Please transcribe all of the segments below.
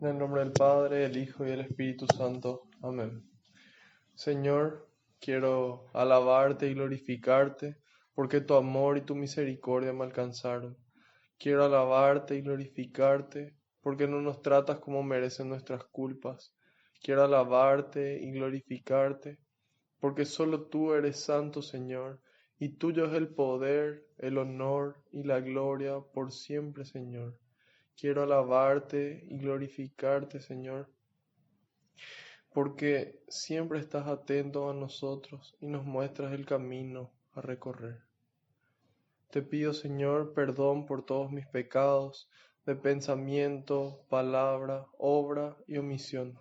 En el nombre del Padre, del Hijo y del Espíritu Santo. Amén. Señor, quiero alabarte y glorificarte, porque tu amor y tu misericordia me alcanzaron. Quiero alabarte y glorificarte, porque no nos tratas como merecen nuestras culpas. Quiero alabarte y glorificarte, porque solo tú eres santo, Señor, y tuyo es el poder, el honor y la gloria por siempre, Señor. Quiero alabarte y glorificarte, Señor, porque siempre estás atento a nosotros y nos muestras el camino a recorrer. Te pido, Señor, perdón por todos mis pecados de pensamiento, palabra, obra y omisión.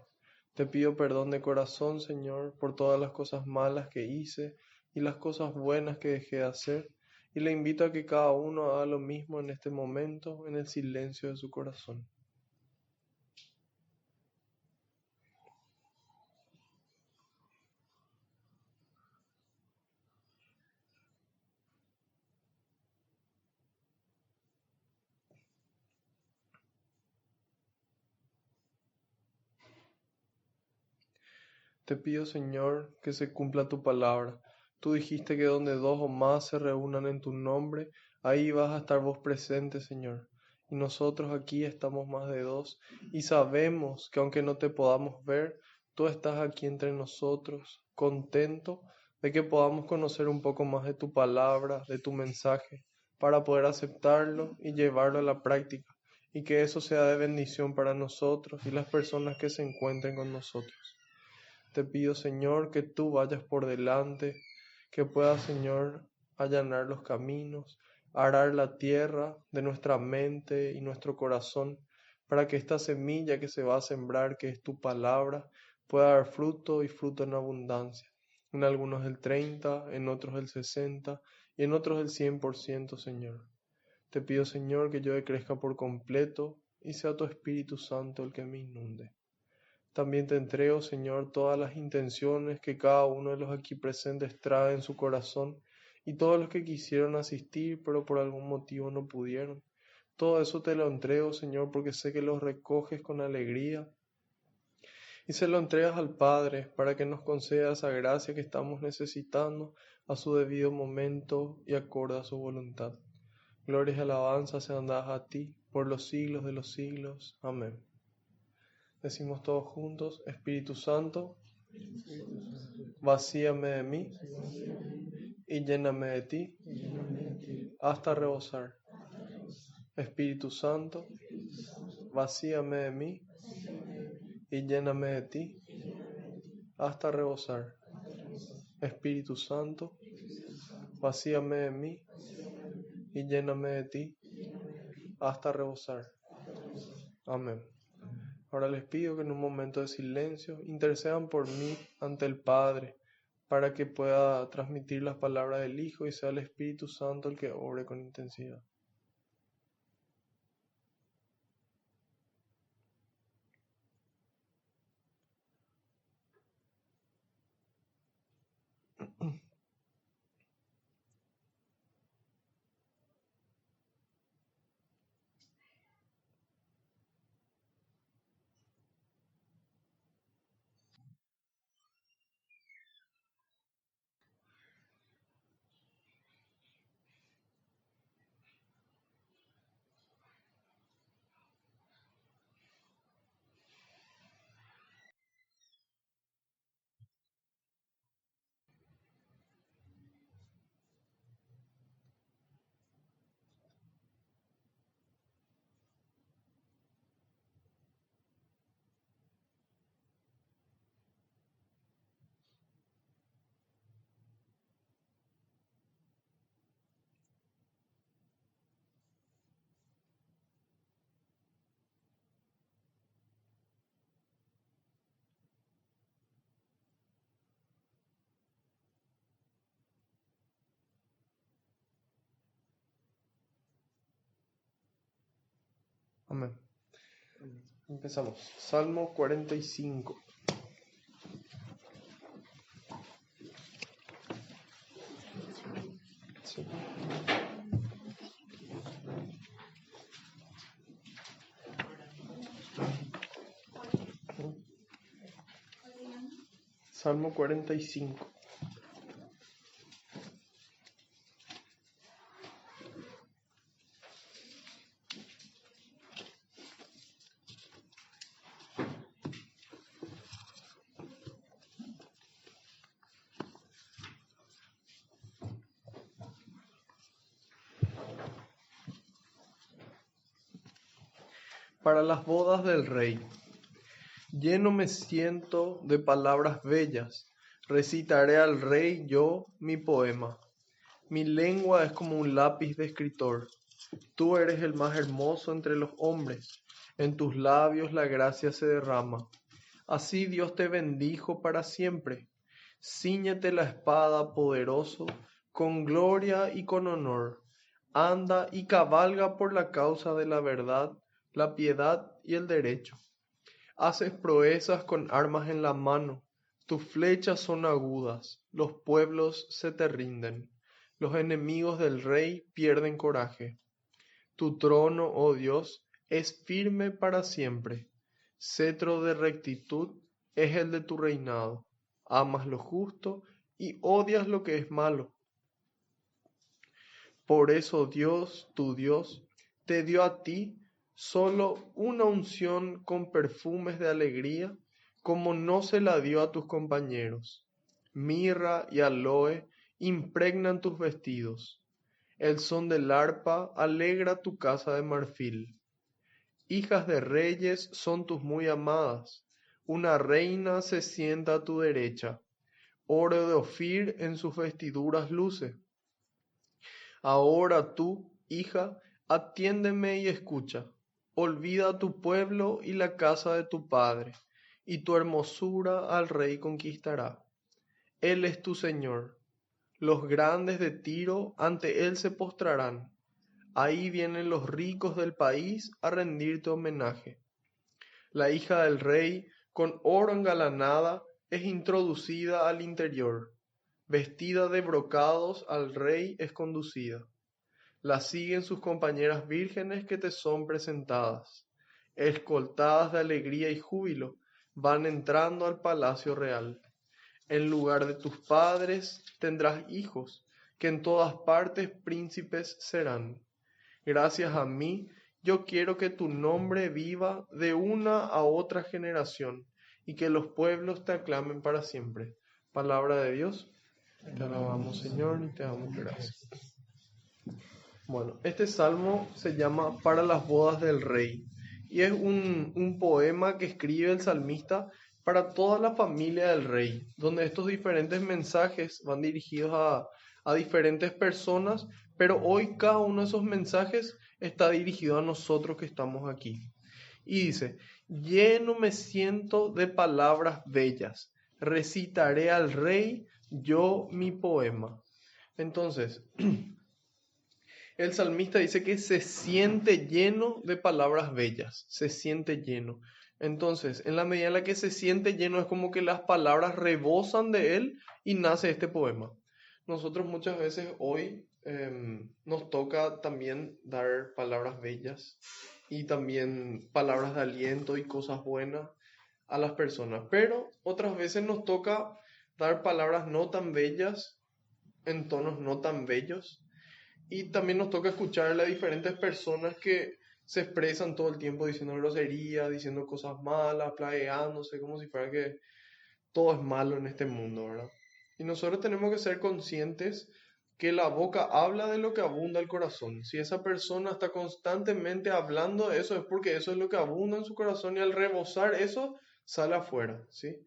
Te pido perdón de corazón, Señor, por todas las cosas malas que hice y las cosas buenas que dejé de hacer, y le invito a que cada uno haga lo mismo en este momento, en el silencio de su corazón. Te pido, Señor, que se cumpla tu palabra. Tú dijiste que donde dos o más se reúnan en tu nombre, ahí vas a estar vos presente, Señor. Y nosotros aquí estamos más de dos y sabemos que aunque no te podamos ver, tú estás aquí entre nosotros, contento de que podamos conocer un poco más de tu palabra, de tu mensaje, para poder aceptarlo y llevarlo a la práctica, y que eso sea de bendición para nosotros y las personas que se encuentren con nosotros. Te pido, Señor, que tú vayas por delante, que puedas, Señor, allanar los caminos, arar la tierra de nuestra mente y nuestro corazón, para que esta semilla que se va a sembrar, que es tu palabra, pueda dar fruto y fruto en abundancia. En algunos el 30, en otros el 60 y en otros el 100%, Señor. Te pido, Señor, que yo crezca por completo y sea tu Espíritu Santo el que me inunde. También te entrego, Señor, todas las intenciones que cada uno de los aquí presentes trae en su corazón y todos los que quisieron asistir pero por algún motivo no pudieron. Todo eso te lo entrego, Señor, porque sé que los recoges con alegría y se lo entregas al Padre para que nos conceda esa gracia que estamos necesitando a su debido momento y acorde a su voluntad. Glorias y alabanzas sean dadas a ti por los siglos de los siglos. Amén. Decimos todos juntos: Espíritu Santo, vacíame de mí y lléname de ti hasta rebosar. Espíritu Santo, vacíame de mí y lléname de ti hasta rebosar. Espíritu Santo, vacíame de mí y lléname de ti hasta rebosar. Amén. Ahora les pido que en un momento de silencio intercedan por mí ante el Padre, para que pueda transmitir las palabras del Hijo y sea el Espíritu Santo el que obre con intensidad. Amén. Empezamos. Salmo 45. Sí. Salmo 45. Para las bodas del rey. Lleno me siento de palabras bellas, recitaré al rey yo mi poema. Mi lengua es como un lápiz de escritor. Tú eres el más hermoso entre los hombres, en tus labios la gracia se derrama. Así Dios te bendijo para siempre. Cíñete la espada, poderoso, con gloria y con honor. Anda y cabalga por la causa de la verdad, la piedad y el derecho. Haces proezas con armas en la mano, tus flechas son agudas, los pueblos se te rinden, los enemigos del rey pierden coraje. Tu trono, oh Dios, es firme para siempre, cetro de rectitud es el de tu reinado, amas lo justo y odias lo que es malo. Por eso Dios, tu Dios, te dio a ti solo una unción con perfumes de alegría, como no se la dio a tus compañeros. Mirra y aloe impregnan tus vestidos. El son del arpa alegra tu casa de marfil. Hijas de reyes son tus muy amadas. Una reina se sienta a tu derecha. Oro de Ofir en sus vestiduras luce. Ahora tú, hija, atiéndeme y escucha. Olvida tu pueblo y la casa de tu padre, y tu hermosura al rey conquistará. Él es tu Señor. Los grandes de Tiro ante él se postrarán. Ahí vienen los ricos del país a rendirte homenaje. La hija del rey, con oro engalanada, es introducida al interior. Vestida de brocados al rey es conducida. La siguen sus compañeras vírgenes que te son presentadas. Escoltadas de alegría y júbilo, van entrando al palacio real. En lugar de tus padres tendrás hijos, que en todas partes príncipes serán. Gracias a mí, yo quiero que tu nombre viva de una a otra generación, y que los pueblos te aclamen para siempre. Palabra de Dios. Te alabamos, Señor, y te damos gracias. Bueno, este salmo se llama Para las bodas del rey y es un poema que escribe el salmista para toda la familia del rey, donde estos diferentes mensajes van dirigidos a diferentes personas, pero hoy cada uno de esos mensajes está dirigido a nosotros que estamos aquí. Y dice, lleno me siento de palabras bellas, recitaré al rey yo mi poema. Entonces, el salmista dice que se siente lleno de palabras bellas, se siente lleno. Entonces, en la medida en la que se siente lleno, es como que las palabras rebosan de él y nace este poema. Nosotros muchas veces hoy nos toca también dar palabras bellas y también palabras de aliento y cosas buenas a las personas, pero otras veces nos toca dar palabras no tan bellas en tonos no tan bellos. Y también nos toca escuchar a diferentes personas que se expresan todo el tiempo diciendo groserías, diciendo cosas malas, plagueándose, como si fuera que todo es malo en este mundo, ¿verdad? Y nosotros tenemos que ser conscientes que la boca habla de lo que abunda el corazón. Si esa persona está constantemente hablando de eso, es porque eso es lo que abunda en su corazón y al rebosar eso sale afuera, ¿sí?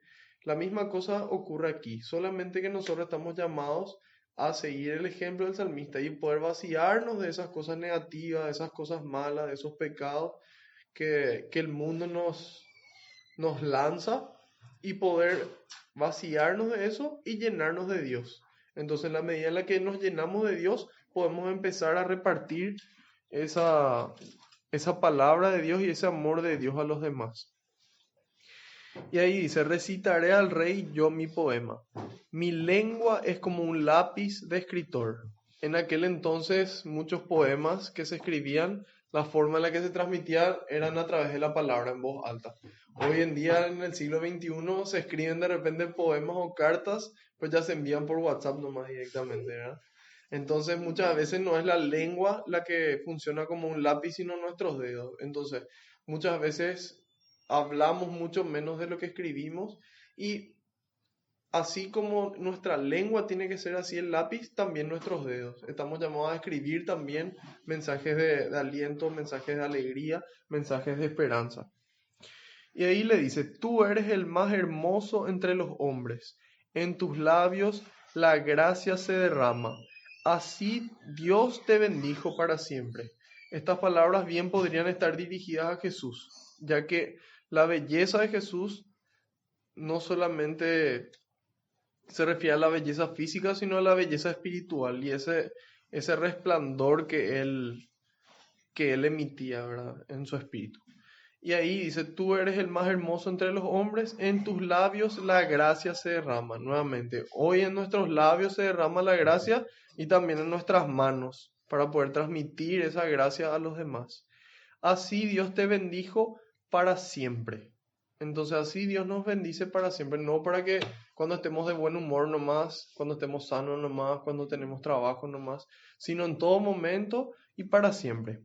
La misma cosa ocurre aquí, solamente que nosotros estamos llamados a seguir el ejemplo del salmista y poder vaciarnos de esas cosas negativas, de esas cosas malas, de esos pecados que el mundo nos lanza y poder vaciarnos de eso y llenarnos de Dios. Entonces, en la medida en la que nos llenamos de Dios, podemos empezar a repartir esa palabra de Dios y ese amor de Dios a los demás. Y ahí dice, recitaré al rey yo mi poema. Mi lengua es como un lápiz de escritor. En aquel entonces muchos poemas que se escribían la forma en la que se transmitía eran a través de la palabra en voz alta. Hoy en día, en el siglo XXI, se escriben de repente poemas o cartas, pues ya se envían por WhatsApp nomás directamente, ¿verdad? Entonces muchas veces no es la lengua la que funciona como un lápiz, sino nuestros dedos. Entonces muchas veces hablamos mucho menos de lo que escribimos y así como nuestra lengua tiene que ser así el lápiz, también nuestros dedos. Estamos llamados a escribir también mensajes de aliento, mensajes de alegría, mensajes de esperanza. Y ahí le dice, tú eres el más hermoso entre los hombres, en tus labios la gracia se derrama. Así Dios te bendijo para siempre. Estas palabras bien podrían estar dirigidas a Jesús, ya que la belleza de Jesús no solamente se refiere a la belleza física, sino a la belleza espiritual y ese resplandor que él emitía, ¿verdad? En su espíritu. Y ahí dice, tú eres el más hermoso entre los hombres, en tus labios la gracia se derrama. Nuevamente, hoy en nuestros labios se derrama la gracia y también en nuestras manos para poder transmitir esa gracia a los demás. Así Dios te bendijo para siempre. Entonces así Dios nos bendice para siempre, no para que cuando estemos de buen humor nomás, cuando estemos sanos nomás, cuando tenemos trabajo nomás, sino en todo momento y para siempre.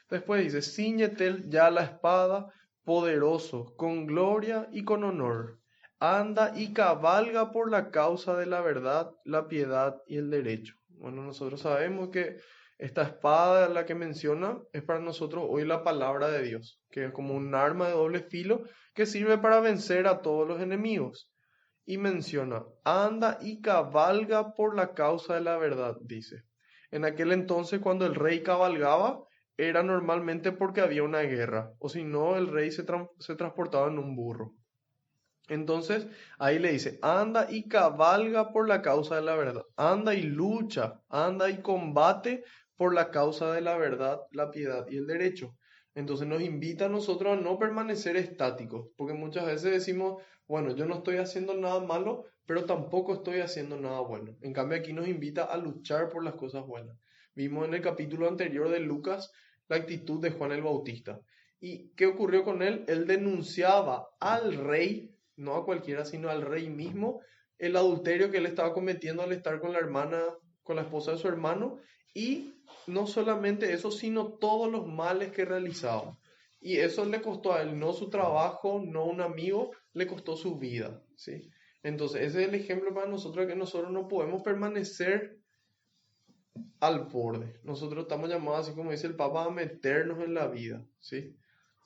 Después dice, cíñete ya la espada, poderoso, con gloria y con honor. Anda y cabalga por la causa de la verdad, la piedad y el derecho. Bueno, nosotros sabemos que esta espada, la que menciona, es para nosotros hoy la palabra de Dios, que es como un arma de doble filo que sirve para vencer a todos los enemigos. Y menciona, anda y cabalga por la causa de la verdad, dice. En aquel entonces, cuando el rey cabalgaba, era normalmente porque había una guerra, o si no, el rey se transportaba en un burro. Entonces, ahí le dice, anda y cabalga por la causa de la verdad, anda y lucha, anda y combate por la causa de la verdad, la piedad y el derecho. Entonces nos invita a nosotros a no permanecer estáticos, porque muchas veces decimos, bueno, yo no estoy haciendo nada malo, pero tampoco estoy haciendo nada bueno. En cambio, aquí nos invita a luchar por las cosas buenas. Vimos en el capítulo anterior de Lucas la actitud de Juan el Bautista. ¿Y qué ocurrió con él? Él denunciaba al rey, no a cualquiera, sino al rey mismo, el adulterio que él estaba cometiendo al estar con la hermana, con la esposa de su hermano, y no solamente eso, sino todos los males que realizaba. Y eso le costó a él, no su trabajo, no un amigo, le costó su vida, ¿sí? Entonces, ese es el ejemplo para nosotros, que nosotros no podemos permanecer al borde. Nosotros estamos llamados, así como dice el Papa, a meternos en la vida, ¿sí?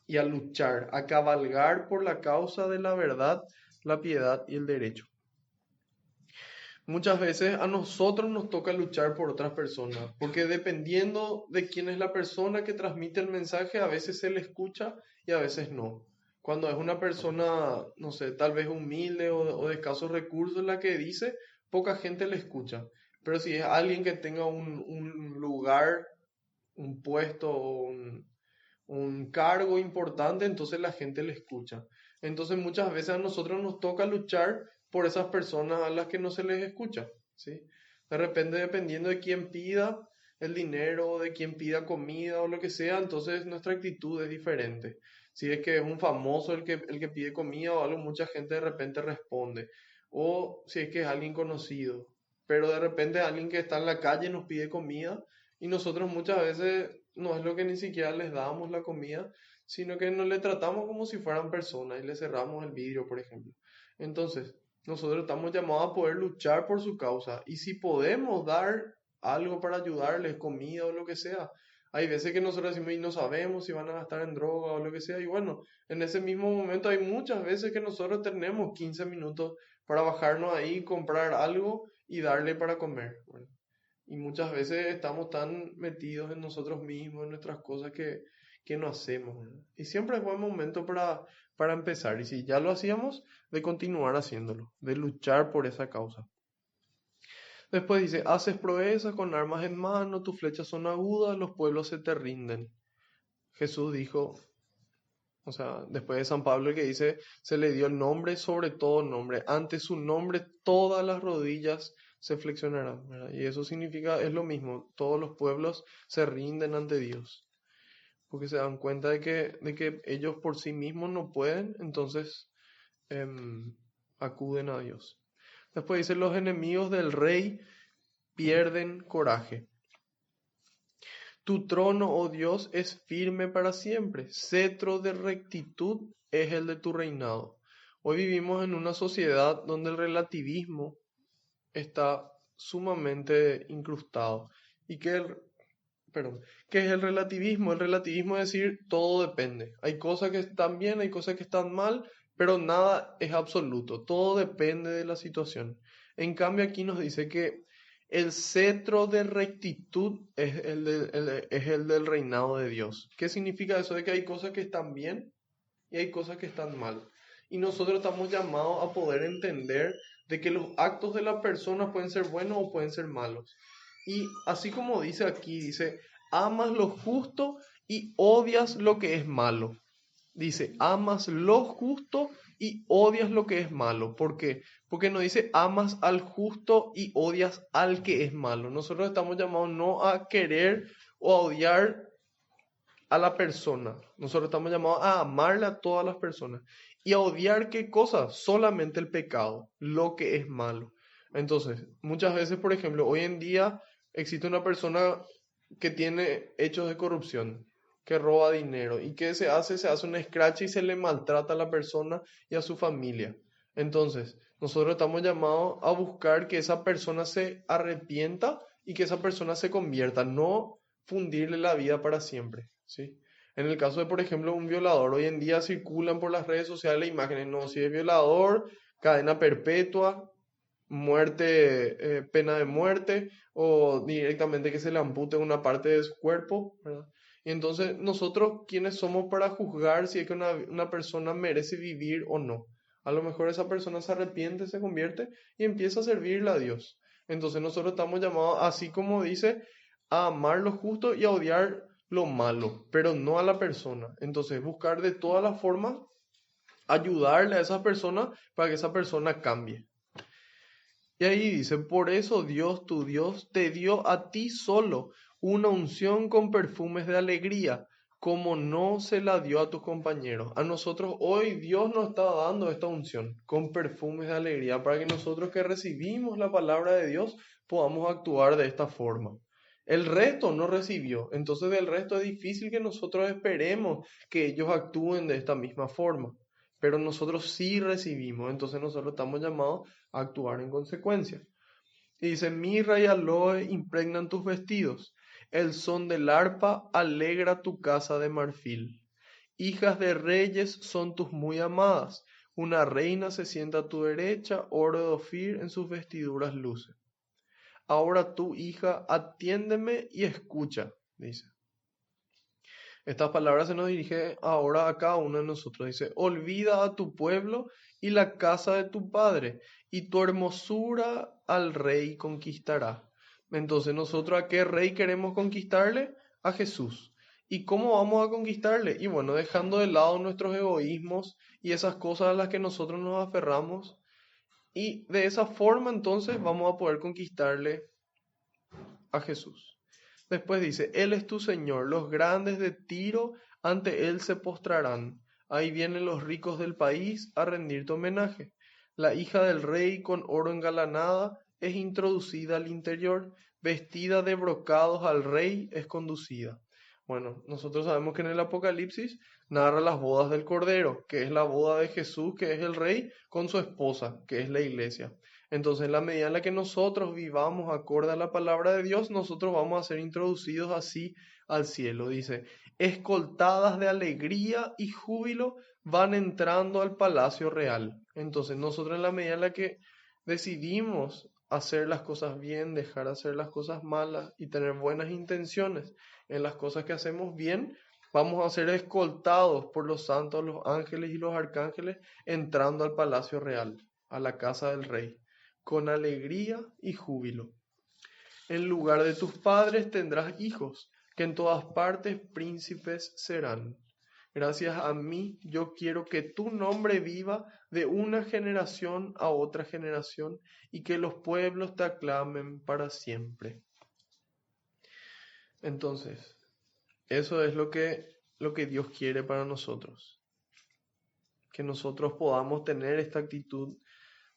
Y a luchar, a cabalgar por la causa de la verdad, la piedad y el derecho. Muchas veces a nosotros nos toca luchar por otras personas, porque dependiendo de quién es la persona que transmite el mensaje, a veces se le escucha y a veces no. Cuando es una persona, no sé, tal vez humilde o de escasos recursos la que dice, poca gente le escucha. Pero si es alguien que tenga un lugar, un puesto o un cargo importante, entonces la gente le escucha. Entonces muchas veces a nosotros nos toca luchar por esas personas a las que no se les escucha, ¿sí? De repente, dependiendo de quién pida el dinero, de quién pida comida o lo que sea, entonces nuestra actitud es diferente. Si es que es un famoso el que pide comida o algo, mucha gente de repente responde. O si es que es alguien conocido, pero de repente alguien que está en la calle nos pide comida y nosotros muchas veces no es lo que ni siquiera les damos la comida, sino que nos le tratamos como si fueran personas y le cerramos el vidrio, por ejemplo. Entonces, nosotros estamos llamados a poder luchar por su causa y si podemos dar algo para ayudarles, comida o lo que sea. Hay veces que nosotros decimos y no sabemos si van a gastar en droga o lo que sea. Y bueno, en ese mismo momento hay muchas veces que nosotros tenemos 15 minutos para bajarnos ahí, comprar algo y darle para comer. Bueno, y muchas veces estamos tan metidos en nosotros mismos, en nuestras cosas que no hacemos, ¿verdad? Y siempre es buen momento para empezar. Y si ya lo hacíamos, de continuar haciéndolo, de luchar por esa causa. Después dice, haces proezas con armas en mano, tus flechas son agudas, los pueblos se te rinden. Jesús dijo, o sea, después de San Pablo que dice, se le dio el nombre sobre todo nombre. Ante su nombre todas las rodillas se flexionarán, ¿verdad? Y eso significa, es lo mismo, todos los pueblos se rinden ante Dios. porque se dan cuenta de que ellos por sí mismos no pueden, entonces acuden a Dios. Después dice, los enemigos del rey pierden coraje. Tu trono, oh Dios, es firme para siempre. Cetro de rectitud es el de tu reinado. Hoy vivimos en una sociedad donde el relativismo está sumamente incrustado. ¿Y qué es el relativismo? El relativismo es decir, todo depende. Hay cosas que están bien, hay cosas que están mal, pero nada es absoluto. Todo depende de la situación. En cambio, aquí nos dice que el cetro de rectitud es es el del reinado de Dios. ¿Qué significa eso? De que hay cosas que están bien y hay cosas que están mal. Y nosotros estamos llamados a poder entender de que los actos de la persona pueden ser buenos o pueden ser malos. Y así como dice aquí, dice, amas lo justo y odias lo que es malo. Dice, amas lo justo y odias lo que es malo. ¿Por qué? Porque no dice, amas al justo y odias al que es malo. Nosotros estamos llamados no a querer o a odiar a la persona. Nosotros estamos llamados a amarle a todas las personas. Y a odiar qué cosa? Solamente el pecado, lo que es malo. Entonces, muchas veces, por ejemplo, hoy en día existe una persona que tiene hechos de corrupción, que roba dinero y que se hace un escrache y se le maltrata a la persona y a su familia. Entonces, nosotros estamos llamados a buscar que esa persona se arrepienta y que esa persona se convierta, no fundirle la vida para siempre, ¿sí? En el caso de, por ejemplo, un violador, hoy en día circulan por las redes sociales imágenes, no, si es violador, cadena perpetua, muerte, pena de muerte, o directamente que se le ampute una parte de su cuerpo, ¿verdad? Y entonces, nosotros, ¿quiénes somos para juzgar si es que una persona merece vivir o no? A lo mejor esa persona se arrepiente, se convierte y empieza a servirle a Dios. Entonces, nosotros estamos llamados, así como dice, a amar lo justo y a odiar lo malo, pero no a la persona. Entonces, buscar de todas las formas ayudarle a esa persona para que esa persona cambie. Y ahí dice, por eso Dios, tu Dios, te dio a ti solo una unción con perfumes de alegría, como no se la dio a tus compañeros. A nosotros hoy Dios nos está dando esta unción con perfumes de alegría para que nosotros que recibimos la palabra de Dios podamos actuar de esta forma. El resto no recibió, entonces del resto es difícil que nosotros esperemos que ellos actúen de esta misma forma, pero nosotros sí recibimos, entonces nosotros estamos llamados a actuar en consecuencia. Y dice, mirra y aloe impregnan tus vestidos, el son del arpa alegra tu casa de marfil. Hijas de reyes son tus muy amadas, una reina se sienta a tu derecha, oro de Ofir en sus vestiduras luce. Ahora tú, hija, atiéndeme y escucha, dice. Estas palabras se nos dirige ahora a cada uno de nosotros. Dice, olvida a tu pueblo y la casa de tu padre, y tu hermosura al rey conquistará. Entonces, ¿nosotros a qué rey queremos conquistarle? A Jesús. ¿Y cómo vamos a conquistarle? Y bueno, dejando de lado nuestros egoísmos y esas cosas a las que nosotros nos aferramos. Y de esa forma entonces vamos a poder conquistarle a Jesús. Después dice, Él es tu Señor, los grandes de Tiro ante Él se postrarán. Ahí vienen los ricos del país a rendirte homenaje. La hija del rey con oro engalanada es introducida al interior, vestida de brocados al rey es conducida. Bueno, nosotros sabemos que en el Apocalipsis narra las bodas del Cordero, que es la boda de Jesús, que es el rey, con su esposa, que es la iglesia. Entonces, en la medida en la que nosotros vivamos acorde a la palabra de Dios, nosotros vamos a ser introducidos así al cielo. Dice, escoltadas de alegría y júbilo van entrando al palacio real. Entonces, nosotros en la medida en la que decidimos hacer las cosas bien, dejar de hacer las cosas malas y tener buenas intenciones en las cosas que hacemos bien, vamos a ser escoltados por los santos, los ángeles y los arcángeles entrando al palacio real, a la casa del rey con alegría y júbilo. En lugar de tus padres tendrás hijos, que en todas partes príncipes serán. Gracias a mí, yo quiero que tu nombre viva de una generación a otra generación y que los pueblos te aclamen para siempre. Entonces, eso es lo que lo que Dios quiere para nosotros. Que nosotros podamos tener esta actitud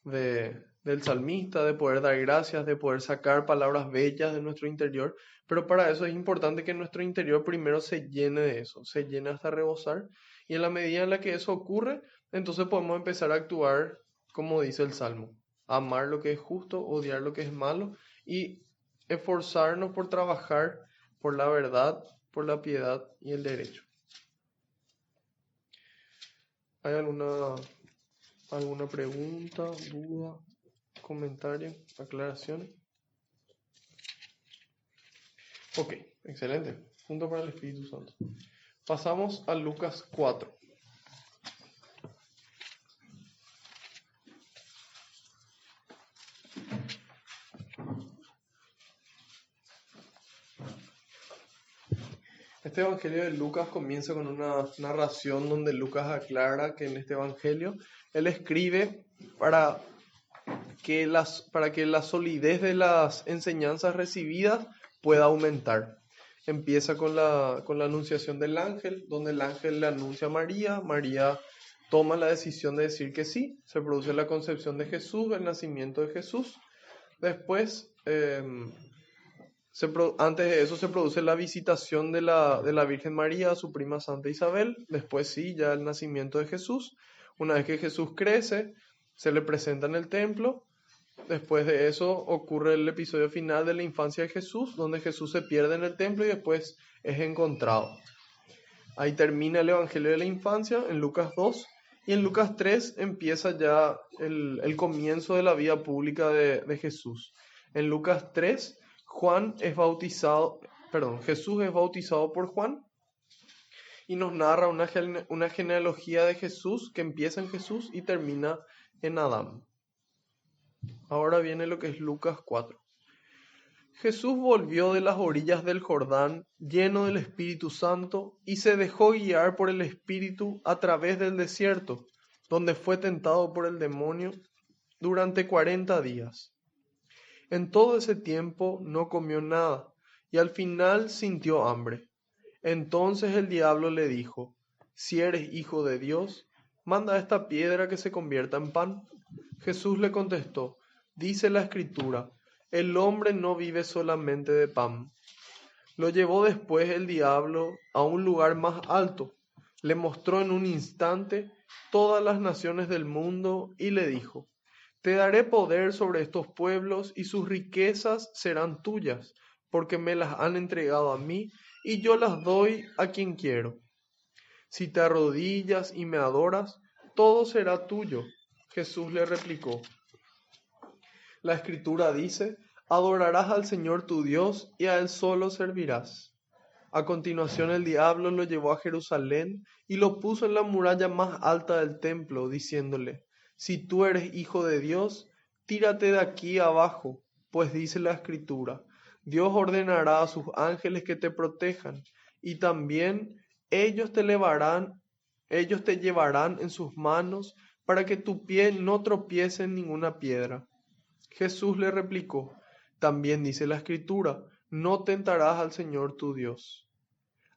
del salmista, de poder dar gracias, de poder sacar palabras bellas de nuestro interior, pero para eso es importante que nuestro interior primero se llene de eso, se llene hasta rebosar, y en la medida en la que eso ocurre, entonces podemos empezar a actuar como dice el Salmo, amar lo que es justo, odiar lo que es malo, y esforzarnos por trabajar por la verdad, por la piedad y el derecho. ¿Hay alguna pregunta, duda, comentario, aclaración? Ok, excelente. Punto para el Espíritu Santo. Pasamos a Lucas 4. Este Evangelio de Lucas comienza con una narración donde Lucas aclara que en este Evangelio él escribe para que la solidez de las enseñanzas recibidas pueda aumentar. Empieza con la anunciación del ángel, donde el ángel le anuncia a María. María toma la decisión de decir que sí. Se produce la concepción de Jesús, el nacimiento de Jesús. Después, antes de eso se produce la visitación de la Virgen María a su prima Santa Isabel. Después sí, ya el nacimiento de Jesús. Una vez que Jesús crece, se le presenta en el templo. Después de eso ocurre el episodio final de la infancia de Jesús, donde Jesús se pierde en el templo y después es encontrado. Ahí termina el Evangelio de la infancia en Lucas 2, y en Lucas 3 empieza ya el comienzo de la vida pública de Jesús. En Lucas 3, Jesús es bautizado por Juan y nos narra una genealogía de Jesús que empieza en Jesús y termina en Adán. Ahora viene lo que es Lucas 4. Jesús volvió de las orillas del Jordán lleno del Espíritu Santo y se dejó guiar por el Espíritu a través del desierto, donde fue tentado por el demonio durante 40 días. En todo ese tiempo no comió nada y al final sintió hambre. Entonces el diablo le dijo: si eres hijo de Dios, manda a esta piedra que se convierta en pan. Jesús le contestó: dice la Escritura, el hombre no vive solamente de pan. Lo llevó después el diablo a un lugar más alto, le mostró en un instante todas las naciones del mundo y le dijo: te daré poder sobre estos pueblos y sus riquezas serán tuyas, porque me las han entregado a mí y yo las doy a quien quiero. Si te arrodillas y me adoras, todo será tuyo. Jesús le replicó: la Escritura dice, adorarás al Señor tu Dios y a Él solo servirás. A continuación el diablo lo llevó a Jerusalén y lo puso en la muralla más alta del templo, diciéndole: si tú eres hijo de Dios, tírate de aquí abajo, pues dice la Escritura, Dios ordenará a sus ángeles que te protejan, y también ellos te llevarán en sus manos para que tu pie no tropiece en ninguna piedra. Jesús le replicó: también dice la Escritura, no tentarás al Señor tu Dios.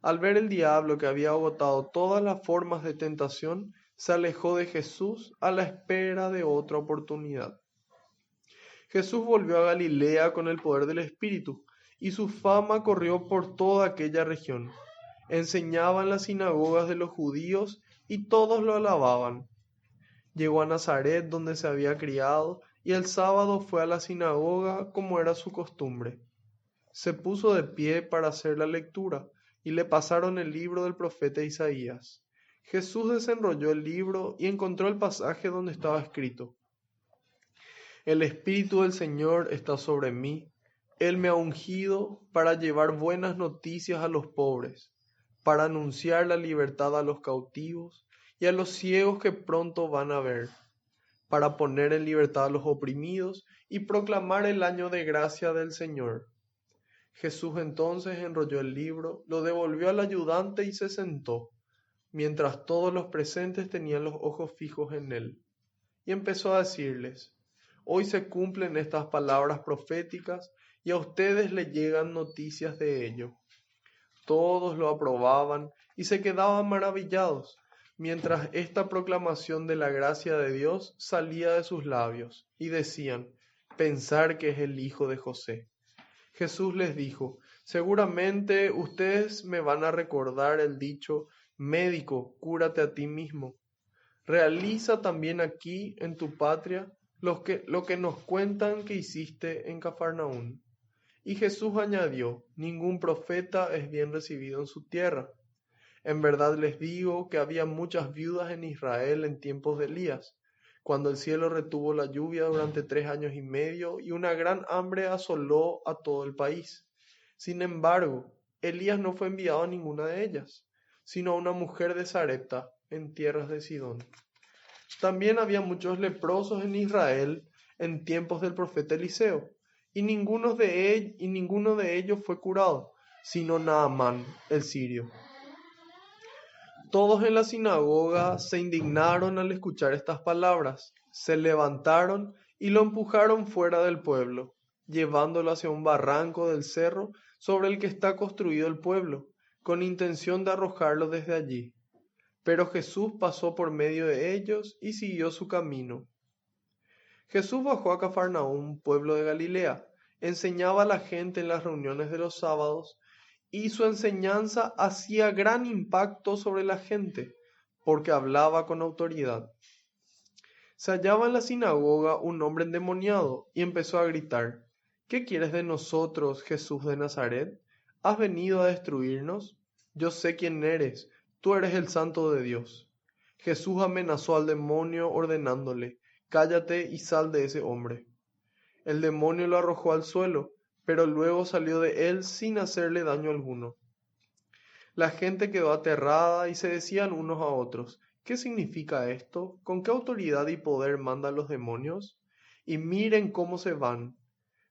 Al ver el diablo que había agotado todas las formas de tentación, se alejó de Jesús a la espera de otra oportunidad. Jesús volvió a Galilea con el poder del Espíritu, y su fama corrió por toda aquella región. Enseñaba en las sinagogas de los judíos y todos lo alababan. Llegó a Nazaret, donde se había criado, y el sábado fue a la sinagoga como era su costumbre. Se puso de pie para hacer la lectura, y le pasaron el libro del profeta Isaías. Jesús desenrolló el libro y encontró el pasaje donde estaba escrito: el Espíritu del Señor está sobre mí, Él me ha ungido para llevar buenas noticias a los pobres, para anunciar la libertad a los cautivos y a los ciegos que pronto van a ver, para poner en libertad a los oprimidos y proclamar el año de gracia del Señor. Jesús entonces enrolló el libro, lo devolvió al ayudante y se sentó, mientras todos los presentes tenían los ojos fijos en él. Y empezó a decirles: hoy se cumplen estas palabras proféticas y a ustedes les llegan noticias de ello. Todos lo aprobaban y se quedaban maravillados, mientras esta proclamación de la gracia de Dios salía de sus labios, y decían: pensar que es el hijo de José. Jesús les dijo: seguramente ustedes me van a recordar el dicho: médico, cúrate a ti mismo. Realiza también aquí en tu patria lo que nos cuentan que hiciste en Cafarnaún. Y Jesús añadió: ningún profeta es bien recibido en su tierra. En verdad les digo que había muchas viudas en Israel en tiempos de Elías, cuando el cielo retuvo la lluvia durante 3 años y medio y una gran hambre asoló a todo el país. Sin embargo, Elías no fue enviado a ninguna de ellas, sino a una mujer de Sarepta, en tierras de Sidón. También había muchos leprosos en Israel en tiempos del profeta Eliseo, y ninguno de ellos fue curado, sino Naamán el sirio. Todos en la sinagoga se indignaron al escuchar estas palabras, se levantaron y lo empujaron fuera del pueblo, llevándolo hacia un barranco del cerro sobre el que está construido el pueblo, con intención de arrojarlo desde allí. Pero Jesús pasó por medio de ellos y siguió su camino. Jesús bajó a Cafarnaún, pueblo de Galilea, enseñaba a la gente en las reuniones de los sábados, y su enseñanza hacía gran impacto sobre la gente, porque hablaba con autoridad. Se hallaba en la sinagoga un hombre endemoniado, y empezó a gritar: ¿qué quieres de nosotros, Jesús de Nazaret? ¿Has venido a destruirnos? Yo sé quién eres, tú eres el Santo de Dios. Jesús amenazó al demonio ordenándole: cállate y sal de ese hombre. El demonio lo arrojó al suelo, pero luego salió de él sin hacerle daño alguno. La gente quedó aterrada y se decían unos a otros: ¿qué significa esto? ¿Con qué autoridad y poder mandan los demonios? Y miren cómo se van.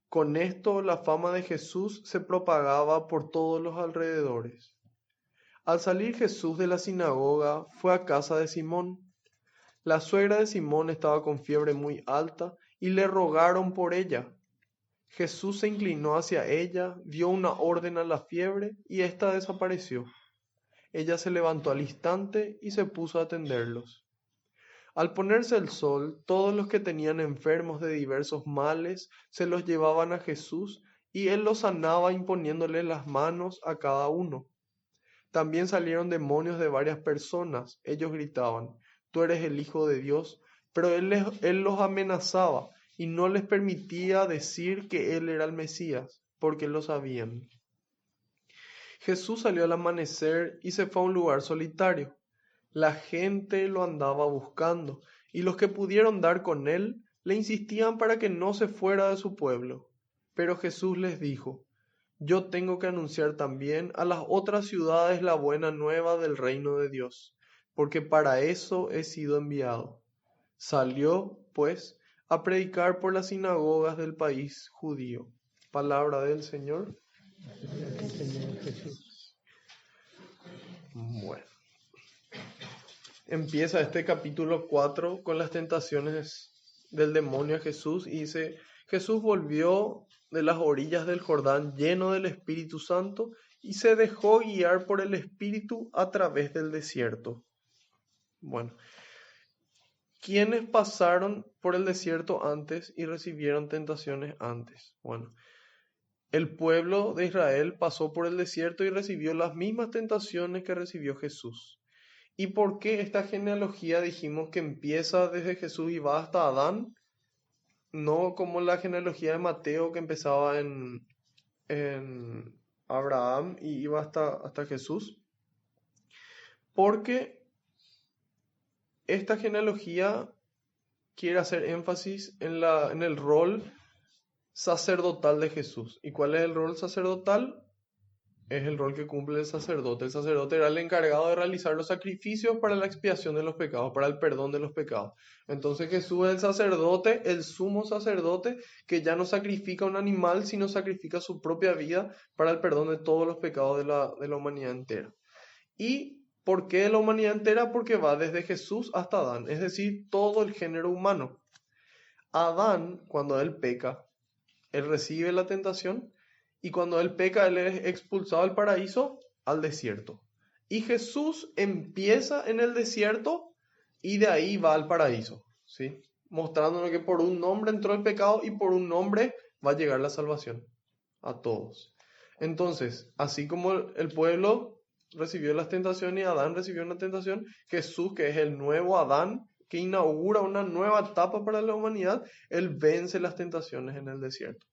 Con esto la fama de Jesús se propagaba por todos los alrededores. Al salir Jesús de la sinagoga, fue a casa de Simón. La suegra de Simón estaba con fiebre muy alta y le rogaron por ella. Jesús se inclinó hacia ella, dio una orden a la fiebre y ésta desapareció. Ella se levantó al instante y se puso a atenderlos. Al ponerse el sol, todos los que tenían enfermos de diversos males se los llevaban a Jesús y él los sanaba imponiéndole las manos a cada uno. También salieron demonios de varias personas. Ellos gritaban: tú eres el Hijo de Dios, pero él los amenazaba y no les permitía decir que él era el Mesías, porque lo sabían. Jesús salió al amanecer y se fue a un lugar solitario. La gente lo andaba buscando, y los que pudieron dar con él le insistían para que no se fuera de su pueblo. Pero Jesús les dijo: yo tengo que anunciar también a las otras ciudades la buena nueva del reino de Dios, porque para eso he sido enviado. Salió, pues, a predicar por las sinagogas del país judío. Palabra del Señor. Señor Jesús. Bueno, empieza este capítulo 4 con las tentaciones del demonio a Jesús y dice: Jesús volvió de las orillas del Jordán lleno del Espíritu Santo y se dejó guiar por el Espíritu a través del desierto. Bueno, ¿quiénes pasaron por el desierto antes y recibieron tentaciones antes? Bueno, el pueblo de Israel pasó por el desierto y recibió las mismas tentaciones que recibió Jesús. ¿Y por qué esta genealogía dijimos que empieza desde Jesús y va hasta Adán? No como la genealogía de Mateo que empezaba en Abraham y iba hasta Jesús. Porque esta genealogía quiere hacer énfasis en el rol sacerdotal de Jesús. ¿Y cuál es el rol sacerdotal? Es el rol que cumple el sacerdote. El sacerdote era el encargado de realizar los sacrificios para la expiación de los pecados, para el perdón de los pecados. Entonces Jesús es el sacerdote, el sumo sacerdote, que ya no sacrifica un animal, sino sacrifica su propia vida para el perdón de todos los pecados de la humanidad entera. ¿Y por qué de la humanidad entera? Porque va desde Jesús hasta Adán, es decir, todo el género humano. Adán, cuando él peca, él recibe la tentación, y cuando él peca, él es expulsado del paraíso al desierto. Y Jesús empieza en el desierto y de ahí va al paraíso, ¿sí? Mostrándonos que por un nombre entró el pecado y por un nombre va a llegar la salvación a todos. Entonces, así como el pueblo recibió las tentaciones y Adán recibió una tentación, Jesús, que es el nuevo Adán, que inaugura una nueva etapa para la humanidad, él vence las tentaciones en el desierto.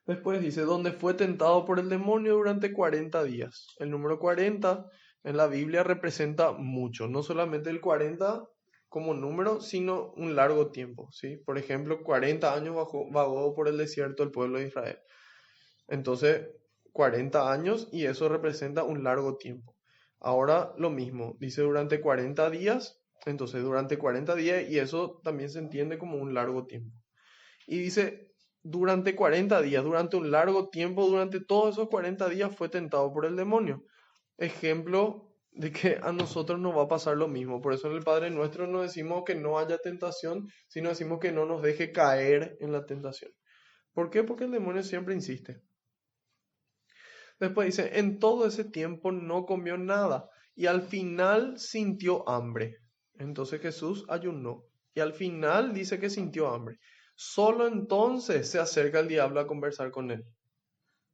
Después dice, donde fue tentado por el demonio durante 40 días. El número 40 en la Biblia representa mucho, no solamente el 40 como número, sino un largo tiempo, ¿sí? Por ejemplo, 40 años vagó por el desierto el pueblo de Israel. Entonces, 40 años y eso representa un largo tiempo. Ahora lo mismo, dice durante 40 días, entonces durante 40 días y eso también se entiende como un largo tiempo. Y dice, durante 40 días, durante un largo tiempo, durante todos esos 40 días fue tentado por el demonio. Ejemplo de que a nosotros nos va a pasar lo mismo. Por eso en el Padre Nuestro no decimos que no haya tentación, sino decimos que no nos deje caer en la tentación. ¿Por qué? Porque el demonio siempre insiste. Después dice, en todo ese tiempo no comió nada y al final sintió hambre. Entonces Jesús ayunó y al final dice que sintió hambre. Solo entonces se acerca el diablo a conversar con él.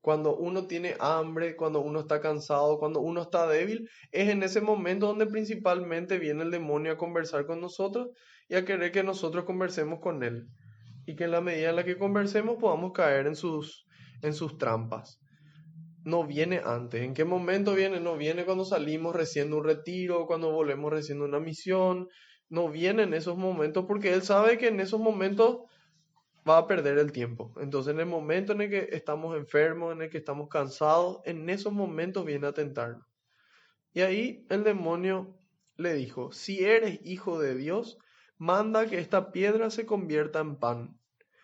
Cuando uno tiene hambre, cuando uno está cansado, cuando uno está débil, es en ese momento donde principalmente viene el demonio a conversar con nosotros y a querer que nosotros conversemos con él. Y que en la medida en la que conversemos podamos caer en sus trampas. No viene antes. ¿En qué momento viene? No viene cuando salimos recién de un retiro, cuando volvemos recién de una misión. No viene en esos momentos porque él sabe que en esos momentos va a perder el tiempo. Entonces, en el momento en el que estamos enfermos, en el que estamos cansados, en esos momentos viene a tentarnos. Y ahí el demonio le dijo, si eres hijo de Dios, manda que esta piedra se convierta en pan.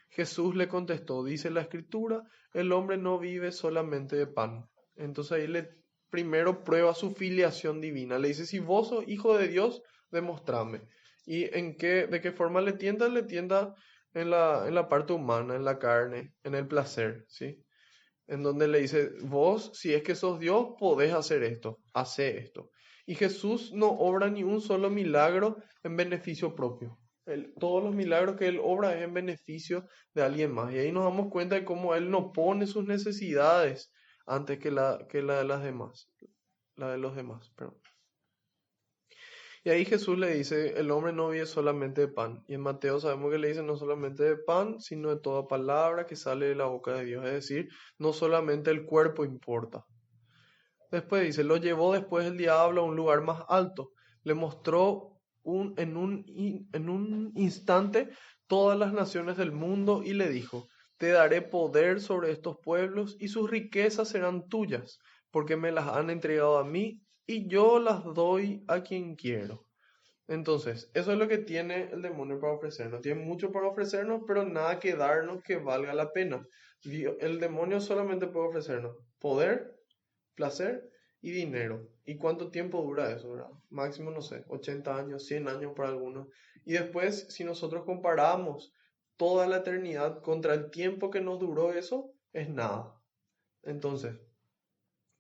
Jesús le contestó, dice la Escritura, el hombre no vive solamente de pan. Entonces ahí primero prueba su filiación divina. Le dice, si vos sos hijo de Dios, demostrame. ¿Y de qué forma le tienta? Le tienta en la parte humana, en la carne, en el placer, ¿sí? En donde le dice, vos, si es que sos Dios, podés hacer esto, hace esto. Y Jesús no obra ni un solo milagro en beneficio propio. Todos los milagros que Él obra es en beneficio de alguien más. Y ahí nos damos cuenta de cómo Él no pone sus necesidades antes que la de las demás, la de los demás, perdón. Y ahí Jesús le dice, el hombre no vive solamente de pan. Y en Mateo sabemos que le dice no solamente de pan, sino de toda palabra que sale de la boca de Dios. Es decir, no solamente el cuerpo importa. Después dice, lo llevó después el diablo a un lugar más alto. Le mostró en un instante todas las naciones del mundo y le dijo, te daré poder sobre estos pueblos y sus riquezas serán tuyas, porque me las han entregado a mí y yo las doy a quien quiero. Entonces, eso es lo que tiene el demonio para ofrecernos. Tiene mucho para ofrecernos, pero nada que darnos que valga la pena. El demonio solamente puede ofrecernos poder, placer y dinero. ¿Y cuánto tiempo dura eso, verdad? Máximo, no sé, 80 años, 100 años para algunos. Y después, si nosotros comparamos toda la eternidad contra el tiempo que nos duró eso, es nada. Entonces,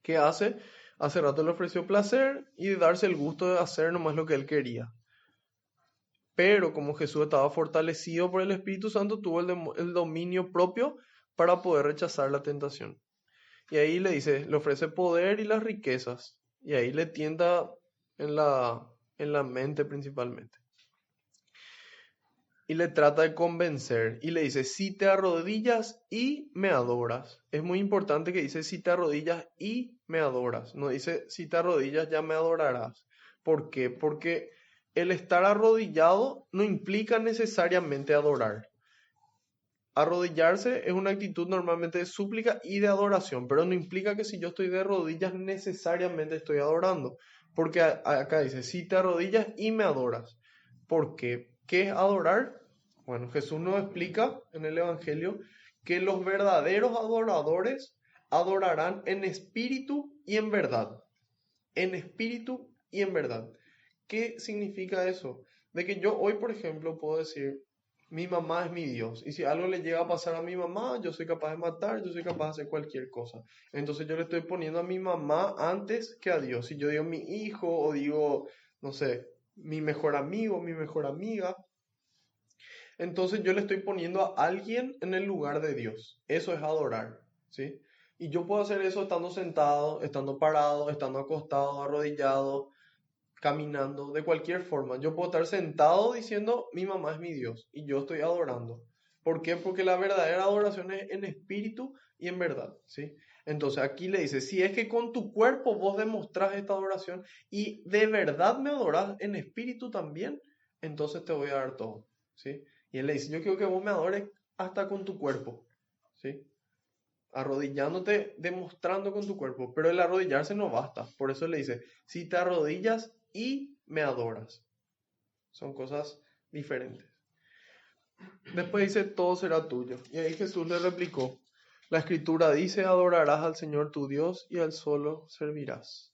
¿qué hace? Hace rato le ofreció placer y darse el gusto de hacer nomás lo que él quería. Pero como Jesús estaba fortalecido por el Espíritu Santo, tuvo el dominio propio para poder rechazar la tentación. Y ahí le dice, le ofrece poder y las riquezas. Y ahí le tienta en la mente principalmente. Y le trata de convencer. Y le dice, si te arrodillas y me adoras. Es muy importante que dice, si te arrodillas y me adoras. No dice, si te arrodillas ya me adorarás. ¿Por qué? Porque el estar arrodillado no implica necesariamente adorar. Arrodillarse es una actitud normalmente de súplica y de adoración, pero no implica que si yo estoy de rodillas necesariamente estoy adorando, porque acá dice, si te arrodillas y me adoras. ¿Por qué? ¿Qué es adorar? Bueno, Jesús nos explica en el Evangelio que los verdaderos adoradores adorarán en espíritu y en verdad. En espíritu y en verdad. ¿Qué significa eso? De que yo hoy, por ejemplo, puedo decir, mi mamá es mi Dios. Y si algo le llega a pasar a mi mamá, yo soy capaz de matar, yo soy capaz de hacer cualquier cosa. Entonces yo le estoy poniendo a mi mamá antes que a Dios. Si yo digo mi hijo o digo, no sé, mi mejor amigo, mi mejor amiga, entonces yo le estoy poniendo a alguien en el lugar de Dios. Eso es adorar, ¿sí? Y yo puedo hacer eso estando sentado, estando parado, estando acostado, arrodillado, caminando, de cualquier forma. Yo puedo estar sentado diciendo, mi mamá es mi Dios y yo estoy adorando. ¿Por qué? Porque la verdadera adoración es en espíritu y en verdad, ¿sí? Entonces aquí le dice, si es que con tu cuerpo vos demostrás esta adoración y de verdad me adorás en espíritu también, entonces te voy a dar todo, ¿sí? Y él le dice, yo quiero que vos me adores hasta con tu cuerpo, ¿sí? Arrodillándote, demostrando con tu cuerpo, pero el arrodillarse no basta. Por eso le dice, si te arrodillas y me adoras. Son cosas diferentes. Después dice, todo será tuyo. Y ahí Jesús le replicó, la escritura dice, adorarás al Señor tu Dios y al solo servirás.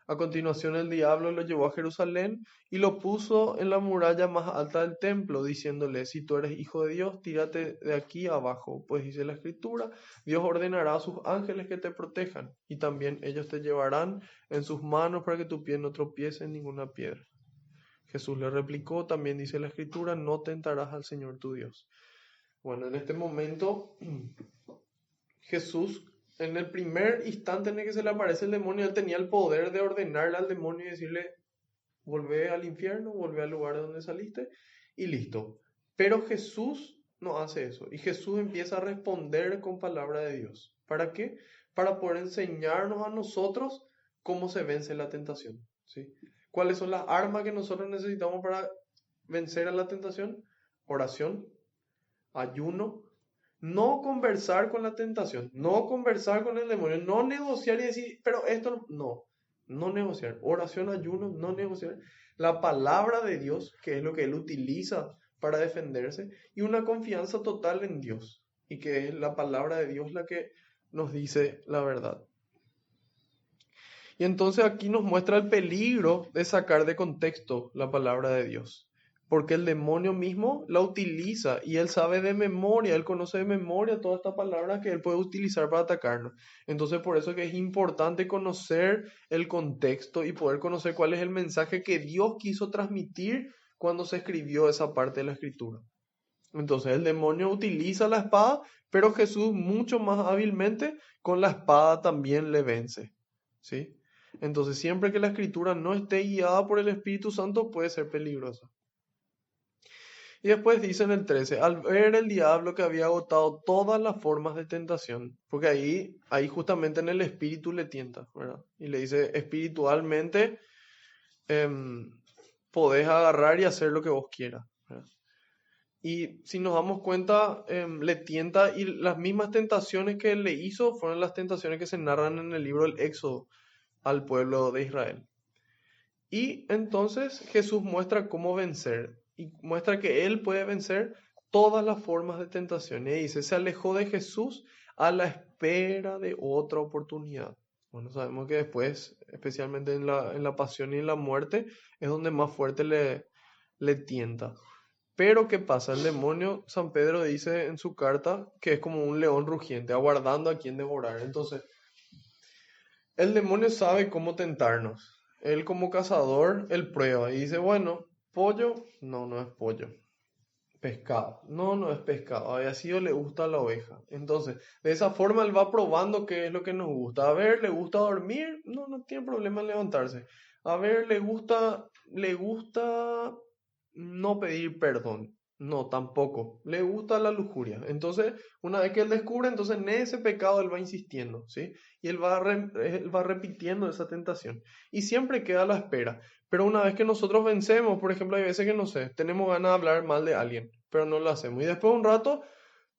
A continuación el diablo lo llevó a Jerusalén y lo puso en la muralla más alta del templo, diciéndole, si tú eres hijo de Dios, tírate de aquí abajo, pues dice la escritura, Dios ordenará a sus ángeles que te protejan, y también ellos te llevarán en sus manos para que tu pie no tropiece en ninguna piedra. Jesús le replicó, también dice la escritura, no tentarás al Señor tu Dios. Bueno, en este momento Jesús, en el primer instante en el que se le aparece el demonio, él tenía el poder de ordenarle al demonio y decirle, volvé al infierno, volvé al lugar de donde saliste y listo. Pero Jesús no hace eso. Y Jesús empieza a responder con palabra de Dios. ¿Para qué? Para poder enseñarnos a nosotros cómo se vence la tentación, ¿sí? ¿Cuáles son las armas que nosotros necesitamos para vencer a la tentación? Oración, ayuno, no conversar con la tentación, no conversar con el demonio, no negociar y decir, pero esto no negociar. Oración, ayuno, no negociar. La palabra de Dios, que es lo que él utiliza para defenderse, y una confianza total en Dios, y que es la palabra de Dios la que nos dice la verdad. Y entonces aquí nos muestra el peligro de sacar de contexto la palabra de Dios. Porque el demonio mismo la utiliza y él sabe de memoria, él conoce de memoria todas estas palabras que él puede utilizar para atacarnos. Entonces por eso que es importante conocer el contexto y poder conocer cuál es el mensaje que Dios quiso transmitir cuando se escribió esa parte de la escritura. Entonces el demonio utiliza la espada, pero Jesús mucho más hábilmente con la espada también le vence. ¿Sí? Entonces siempre que la escritura no esté guiada por el Espíritu Santo puede ser peligrosa. Y después dice en el 13, al ver el diablo que había agotado todas las formas de tentación, porque ahí justamente en el espíritu le tienta, ¿verdad? Y le dice, espiritualmente podés agarrar y hacer lo que vos quieras, ¿verdad? Y si nos damos cuenta, le tienta y las mismas tentaciones que él le hizo fueron las tentaciones que se narran en el libro del Éxodo al pueblo de Israel. Y entonces Jesús muestra cómo vencer y muestra que él puede vencer todas las formas de tentación. Y dice, se alejó de Jesús a la espera de otra oportunidad. Bueno, sabemos que después, especialmente en la pasión y en la muerte, es donde más fuerte le tienta. Pero ¿qué pasa? El demonio, San Pedro dice en su carta que es como un león rugiente, aguardando a quien devorar. Entonces, el demonio sabe cómo tentarnos. Él como cazador, él prueba y dice, bueno, pollo, no es pollo. Pescado, no es pescado. Y así le gusta a la oveja. Entonces, de esa forma él va probando qué es lo que nos gusta. A ver, ¿le gusta dormir? No tiene problema en levantarse. A ver, le gusta no pedir perdón? No, tampoco. Le gusta la lujuria. Entonces, una vez que él descubre, entonces en ese pecado él va insistiendo, ¿sí? Y él va repitiendo esa tentación. Y siempre queda a la espera. Pero una vez que nosotros vencemos, por ejemplo, hay veces que no sé, tenemos ganas de hablar mal de alguien, pero no lo hacemos. Y después de un rato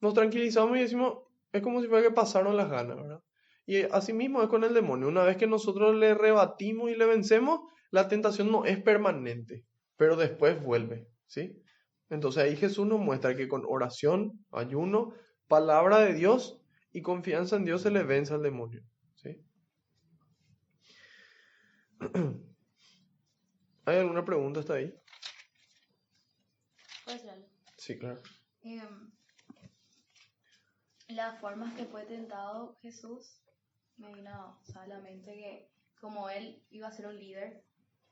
nos tranquilizamos y decimos, es como si fuera que pasaron las ganas, ¿verdad? Y así mismo es con el demonio. Una vez que nosotros le rebatimos y le vencemos, la tentación no es permanente, pero después vuelve, ¿sí? Entonces ahí Jesús nos muestra que con oración, ayuno, palabra de Dios y confianza en Dios se le vence al demonio, ¿sí? ¿Hay alguna pregunta hasta ahí? ¿Puedo hacer algo? Sí, claro. Las formas que fue tentado Jesús, me vino a la mente que como él iba a ser un líder,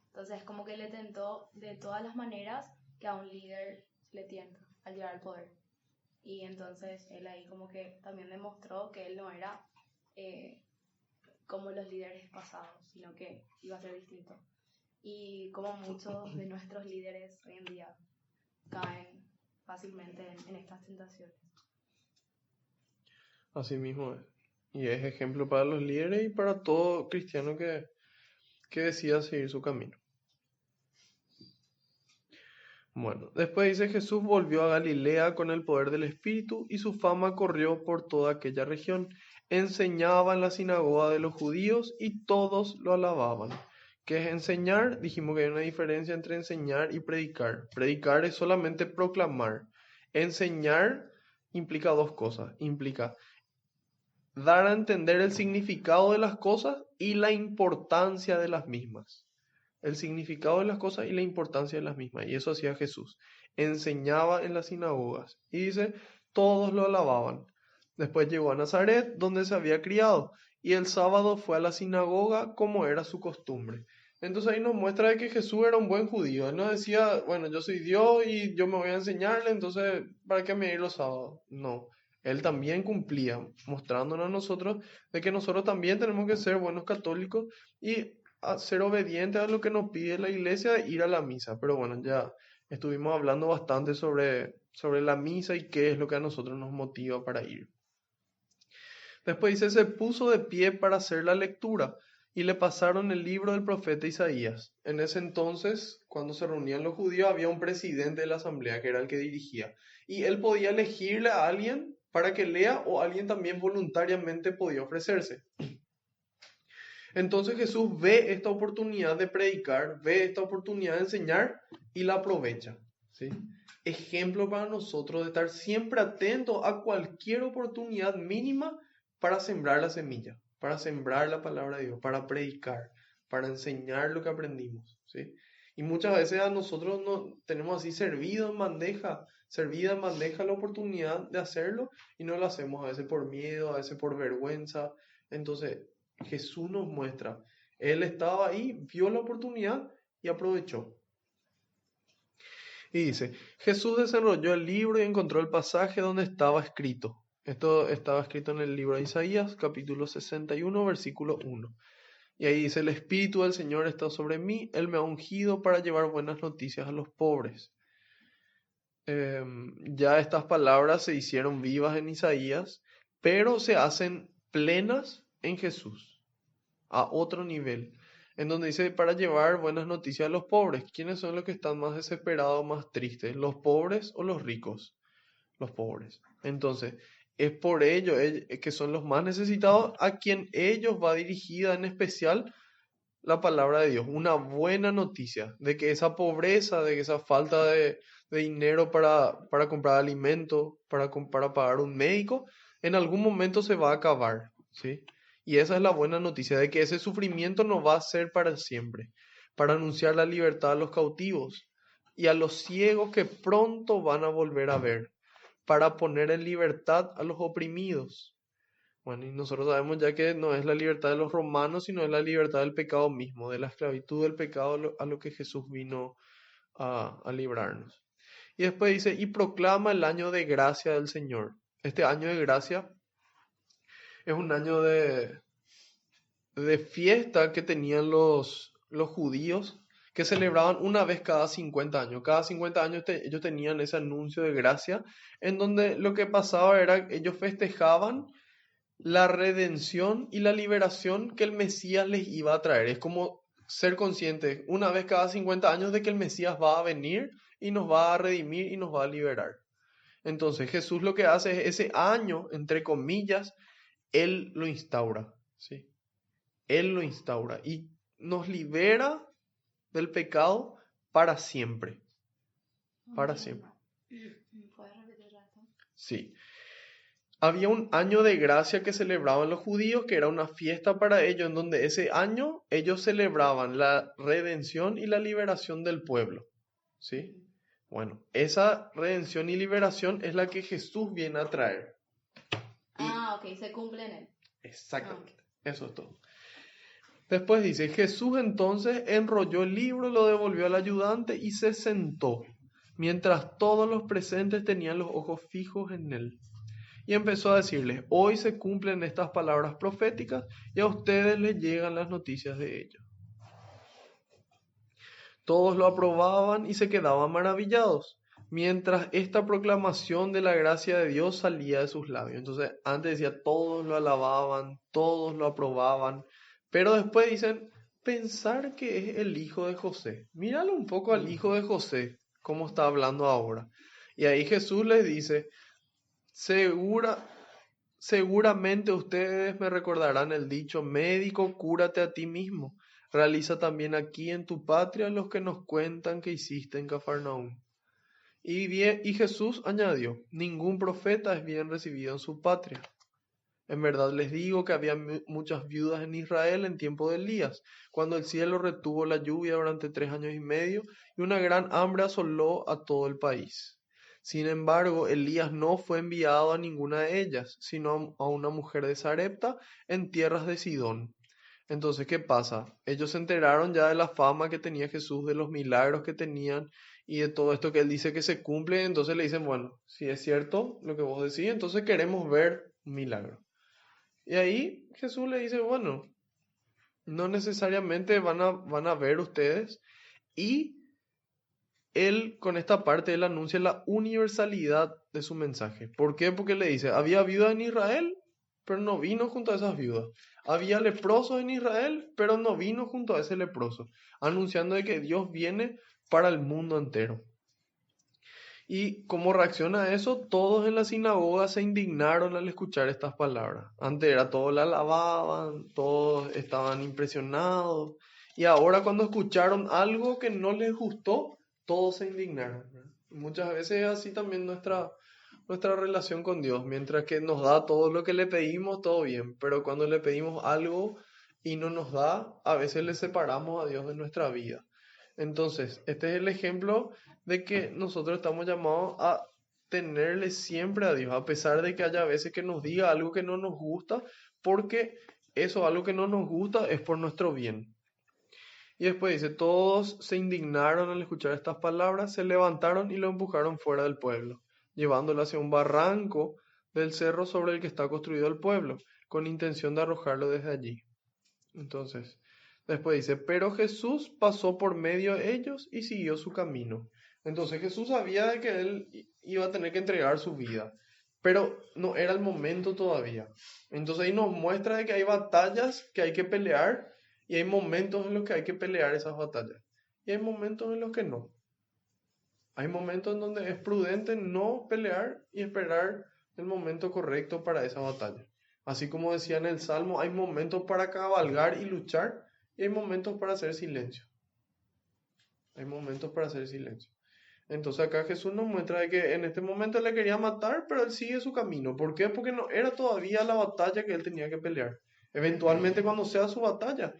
entonces como que le tentó de todas las maneras que a un líder le tienta al llegar al poder. Y entonces él ahí como que también demostró que él no era como los líderes pasados, sino que iba a ser distinto. Y como muchos de nuestros líderes hoy en día caen fácilmente en estas tentaciones. Así mismo es. Y es ejemplo para los líderes y para todo cristiano que decida seguir su camino. Bueno, después dice Jesús volvió a Galilea con el poder del Espíritu y su fama corrió por toda aquella región. Enseñaba en la sinagoga de los judíos y todos lo alababan. ¿Qué es enseñar? Dijimos que hay una diferencia entre enseñar y predicar. Predicar es solamente proclamar. Enseñar implica dos cosas. Implica dar a entender el significado de las cosas y la importancia de las mismas. El significado de las cosas y la importancia de las mismas. Y eso hacía Jesús. Enseñaba en las sinagogas. Y dice, todos lo alababan. Después llegó a Nazaret, donde se había criado. Y el sábado fue a la sinagoga como era su costumbre. Entonces ahí nos muestra de que Jesús era un buen judío. Él no decía, bueno, yo soy Dios y yo me voy a enseñarle, entonces, ¿para qué me ir los sábados? No. Él también cumplía, mostrándonos a nosotros de que nosotros también tenemos que ser buenos católicos y a ser obedientes a lo que nos pide la iglesia, ir a la misa. Pero bueno, ya estuvimos hablando bastante sobre la misa y qué es lo que a nosotros nos motiva para ir. Después dice, se puso de pie para hacer la lectura y le pasaron el libro del profeta Isaías. En ese entonces, cuando se reunían los judíos, había un presidente de la asamblea que era el que dirigía. Y él podía elegirle a alguien para que lea o alguien también voluntariamente podía ofrecerse. Entonces Jesús ve esta oportunidad de predicar, ve esta oportunidad de enseñar y la aprovecha. ¿Sí? Ejemplo para nosotros de estar siempre atentos a cualquier oportunidad mínima para sembrar la semilla, para sembrar la palabra de Dios, para predicar, para enseñar lo que aprendimos. ¿Sí? Y muchas veces a nosotros no tenemos así servida en bandeja la oportunidad de hacerlo y no lo hacemos a veces por miedo, a veces por vergüenza. Entonces Jesús nos muestra, él estaba ahí, vio la oportunidad y aprovechó. Y dice, Jesús desenrolló el libro y encontró el pasaje donde estaba escrito. Esto estaba escrito en el libro de Isaías, capítulo 61, versículo 1. Y ahí dice, el Espíritu del Señor está sobre mí, Él me ha ungido para llevar buenas noticias a los pobres. Ya estas palabras se hicieron vivas en Isaías, pero se hacen plenas en Jesús, a otro nivel, en donde dice para llevar buenas noticias a los pobres. ¿Quiénes son los que están más desesperados, más tristes? ¿Los pobres o los ricos? Los pobres. Entonces, es por ello que son los más necesitados a quien ellos va dirigida en especial la palabra de Dios. Una buena noticia de que esa pobreza, de que esa falta de dinero para comprar alimento, para pagar un médico, en algún momento se va a acabar, ¿sí? Y esa es la buena noticia, de que ese sufrimiento no va a ser para siempre, para anunciar la libertad a los cautivos y a los ciegos que pronto van a volver a ver, para poner en libertad a los oprimidos. Bueno, y nosotros sabemos ya que no es la libertad de los romanos, sino es la libertad del pecado mismo, de la esclavitud del pecado a lo que Jesús vino a librarnos. Y después dice, y proclama el año de gracia del Señor. Este año de gracia es un año de fiesta que tenían los judíos, que celebraban una vez cada 50 años. Cada 50 años ellos tenían ese anuncio de gracia, en donde lo que pasaba era que ellos festejaban la redención y la liberación que el Mesías les iba a traer. Es como ser conscientes una vez cada 50 años de que el Mesías va a venir y nos va a redimir y nos va a liberar. Entonces Jesús lo que hace es ese año, entre comillas, Él lo instaura, ¿sí? Él lo instaura y nos libera del pecado para siempre. Para siempre. ¿Puedes repetir esto? Sí. Había un año de gracia que celebraban los judíos, que era una fiesta para ellos, en donde ese año ellos celebraban la redención y la liberación del pueblo. ¿Sí? Bueno, esa redención y liberación es la que Jesús viene a traer. Ok, se cumple en él. Exactamente, eso es todo. Después dice, Jesús entonces enrolló el libro, lo devolvió al ayudante y se sentó, mientras todos los presentes tenían los ojos fijos en él. Y empezó a decirles, hoy se cumplen estas palabras proféticas y a ustedes les llegan las noticias de ello. Todos lo aprobaban y se quedaban maravillados, mientras esta proclamación de la gracia de Dios salía de sus labios. Entonces, antes decía, todos lo alababan, todos lo aprobaban, pero después dicen, pensar que es el hijo de José. Míralo un poco al hijo de José, cómo está hablando ahora. Y ahí Jesús les dice, seguramente ustedes me recordarán el dicho, médico, cúrate a ti mismo. Realiza también aquí en tu patria los que nos cuentan que hiciste en Cafarnaúm. Y Jesús añadió, ningún profeta es bien recibido en su patria. En verdad les digo que había muchas viudas en Israel en tiempo de Elías, cuando el cielo retuvo la lluvia durante 3 años y medio y una gran hambre asoló a todo el país. Sin embargo, Elías no fue enviado a ninguna de ellas, sino a una mujer de Sarepta en tierras de Sidón. Entonces, ¿qué pasa? Ellos se enteraron ya de la fama que tenía Jesús, de los milagros que tenían y de todo esto que él dice que se cumple. Entonces le dicen, bueno, si es cierto lo que vos decís, entonces queremos ver un milagro. Y ahí Jesús le dice, bueno, no necesariamente van a ver ustedes. Y él, con esta parte, él anuncia la universalidad de su mensaje. ¿Por qué? Porque le dice, había viudas en Israel, pero no vino junto a esas viudas. Había leprosos en Israel, pero no vino junto a ese leproso. Anunciando de que Dios viene para el mundo entero. Y como reacción a eso, todos en la sinagoga se indignaron al escuchar estas palabras. Antes era todos la alababan, todos estaban impresionados. Y ahora cuando escucharon algo que no les gustó, todos se indignaron. Muchas veces es así también nuestra relación con Dios. Mientras que nos da todo lo que le pedimos, todo bien. Pero cuando le pedimos algo y no nos da, a veces le separamos a Dios de nuestra vida. Entonces, este es el ejemplo de que nosotros estamos llamados a tenerle siempre a Dios, a pesar de que haya veces que nos diga algo que no nos gusta, porque eso, algo que no nos gusta, es por nuestro bien. Y después dice, todos se indignaron al escuchar estas palabras, se levantaron y lo empujaron fuera del pueblo, llevándolo hacia un barranco del cerro sobre el que está construido el pueblo, con intención de arrojarlo desde allí. Entonces, después dice, pero Jesús pasó por medio de ellos y siguió su camino. Entonces Jesús sabía de que él iba a tener que entregar su vida, pero no era el momento todavía. Entonces ahí nos muestra de que hay batallas que hay que pelear y hay momentos en los que hay que pelear esas batallas. Y hay momentos en los que no. Hay momentos en donde es prudente no pelear y esperar el momento correcto para esa batalla. Así como decía en el Salmo, hay momentos para cabalgar y luchar y hay momentos para hacer silencio. Hay momentos para hacer silencio. Entonces acá Jesús nos muestra de que en este momento le quería matar, pero él sigue su camino. ¿Por qué? Porque no era todavía la batalla que él tenía que pelear. Eventualmente cuando sea su batalla,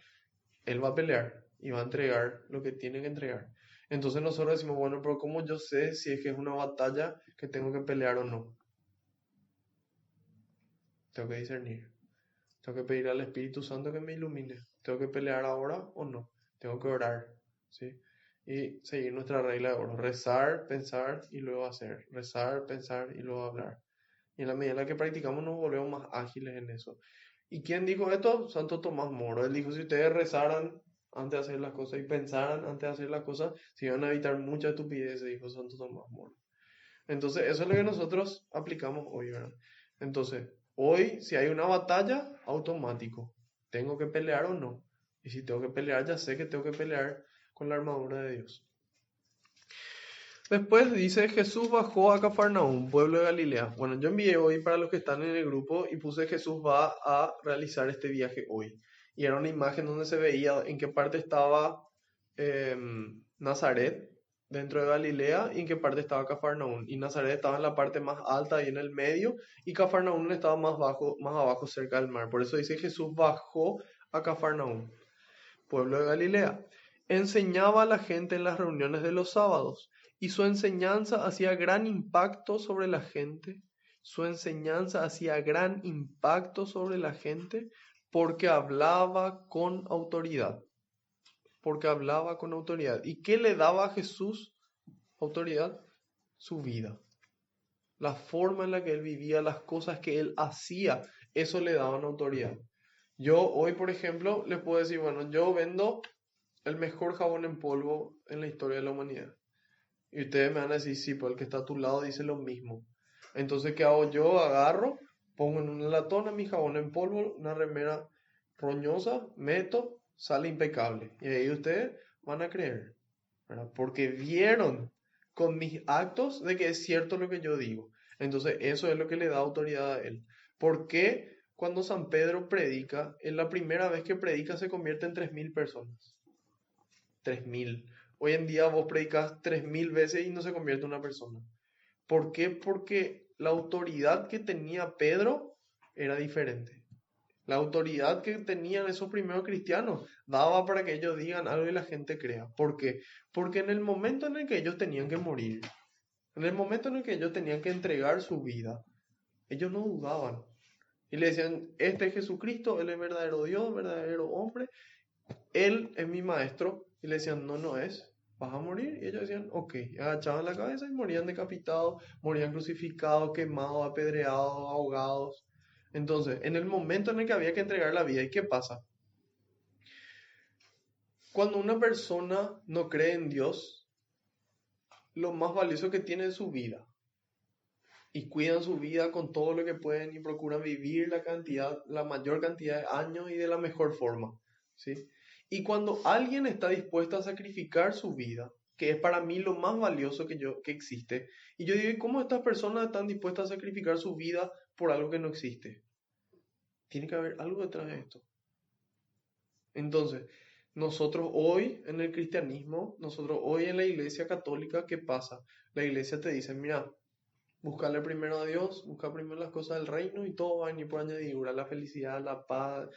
él va a pelear y va a entregar lo que tiene que entregar. Entonces nosotros decimos, bueno, pero ¿cómo yo sé si es que es una batalla que tengo que pelear o no? Tengo que discernir. Tengo que pedir al Espíritu Santo que me ilumine. ¿Tengo que pelear ahora o no? Tengo que orar, ¿sí? Y seguir nuestra regla de oro. Rezar, pensar y luego hacer. Rezar, pensar y luego hablar. Y en la medida en la que practicamos nos volvemos más ágiles en eso. ¿Y quién dijo esto? Santo Tomás Moro. Él dijo, si ustedes rezaran antes de hacer las cosas y pensaran antes de hacer las cosas, se iban a evitar mucha estupidez, dijo Santo Tomás Moro. Entonces, eso es lo que nosotros aplicamos hoy, ¿verdad? Entonces, hoy, si hay una batalla, automático. ¿Tengo que pelear o no? Y si tengo que pelear, ya sé que tengo que pelear con la armadura de Dios. Después dice, Jesús bajó a Cafarnaúm, pueblo de Galilea. Bueno, yo envié hoy para los que están en el grupo y puse Jesús va a realizar este viaje hoy. Y era una imagen donde se veía en qué parte estaba Nazaret, dentro de Galilea, y en qué parte estaba Cafarnaúm. Y Nazaret estaba en la parte más alta y en el medio, y Cafarnaúm estaba más abajo, cerca del mar. Por eso dice Jesús bajó a Cafarnaúm, pueblo de Galilea. Enseñaba a la gente en las reuniones de los sábados, y su enseñanza hacía gran impacto sobre la gente. Su enseñanza hacía gran impacto sobre la gente porque hablaba con autoridad. Porque hablaba con autoridad. ¿Y qué le daba a Jesús autoridad? Su vida. La forma en la que él vivía, las cosas que él hacía, eso le daban autoridad. Yo hoy, por ejemplo, les puedo decir, bueno, yo vendo el mejor jabón en polvo en la historia de la humanidad. Y ustedes me van a decir, sí, pues el que está a tu lado dice lo mismo. Entonces, ¿qué hago yo? Agarro, pongo en una latona mi jabón en polvo, una remera roñosa, meto, sale impecable. Y ahí ustedes van a creer, ¿verdad? Porque vieron con mis actos de que es cierto lo que yo digo. Entonces, eso es lo que le da autoridad a él. ¿Por qué cuando San Pedro predica, en la primera vez que predica se convierte en 3.000 personas? 3.000. Hoy en día vos predicas 3.000 veces y no se convierte en una persona. ¿Por qué? Porque la autoridad que tenía Pedro era diferente. La autoridad que tenían esos primeros cristianos daba para que ellos digan algo y la gente crea. ¿Por qué? Porque en el momento en el que ellos tenían que morir, en el momento en el que ellos tenían que entregar su vida, ellos no dudaban. Y le decían, este es Jesucristo, Él es verdadero Dios, verdadero hombre, Él es mi maestro. Y le decían, no, no es, vas a morir. Y ellos decían, ok. Y agachaban la cabeza y morían decapitados, morían crucificados, quemados, apedreados, ahogados. Entonces, en el momento en el que había que entregar la vida, ¿y qué pasa? Cuando una persona no cree en Dios, lo más valioso que tiene es su vida. Y cuidan su vida con todo lo que pueden y procuran vivir la mayor cantidad de años y de la mejor forma, ¿sí? Y cuando alguien está dispuesto a sacrificar su vida, que es para mí lo más valioso que existe, y yo digo, ¿y cómo estas personas están dispuestas a sacrificar su vida por algo que no existe? Tiene que haber algo detrás de esto. Entonces, nosotros hoy en el cristianismo, nosotros hoy en la iglesia católica, ¿qué pasa? La iglesia te dice, mira, buscarle primero a Dios, buscar primero las cosas del reino y todo va a venir por añadidura, la felicidad, la paz,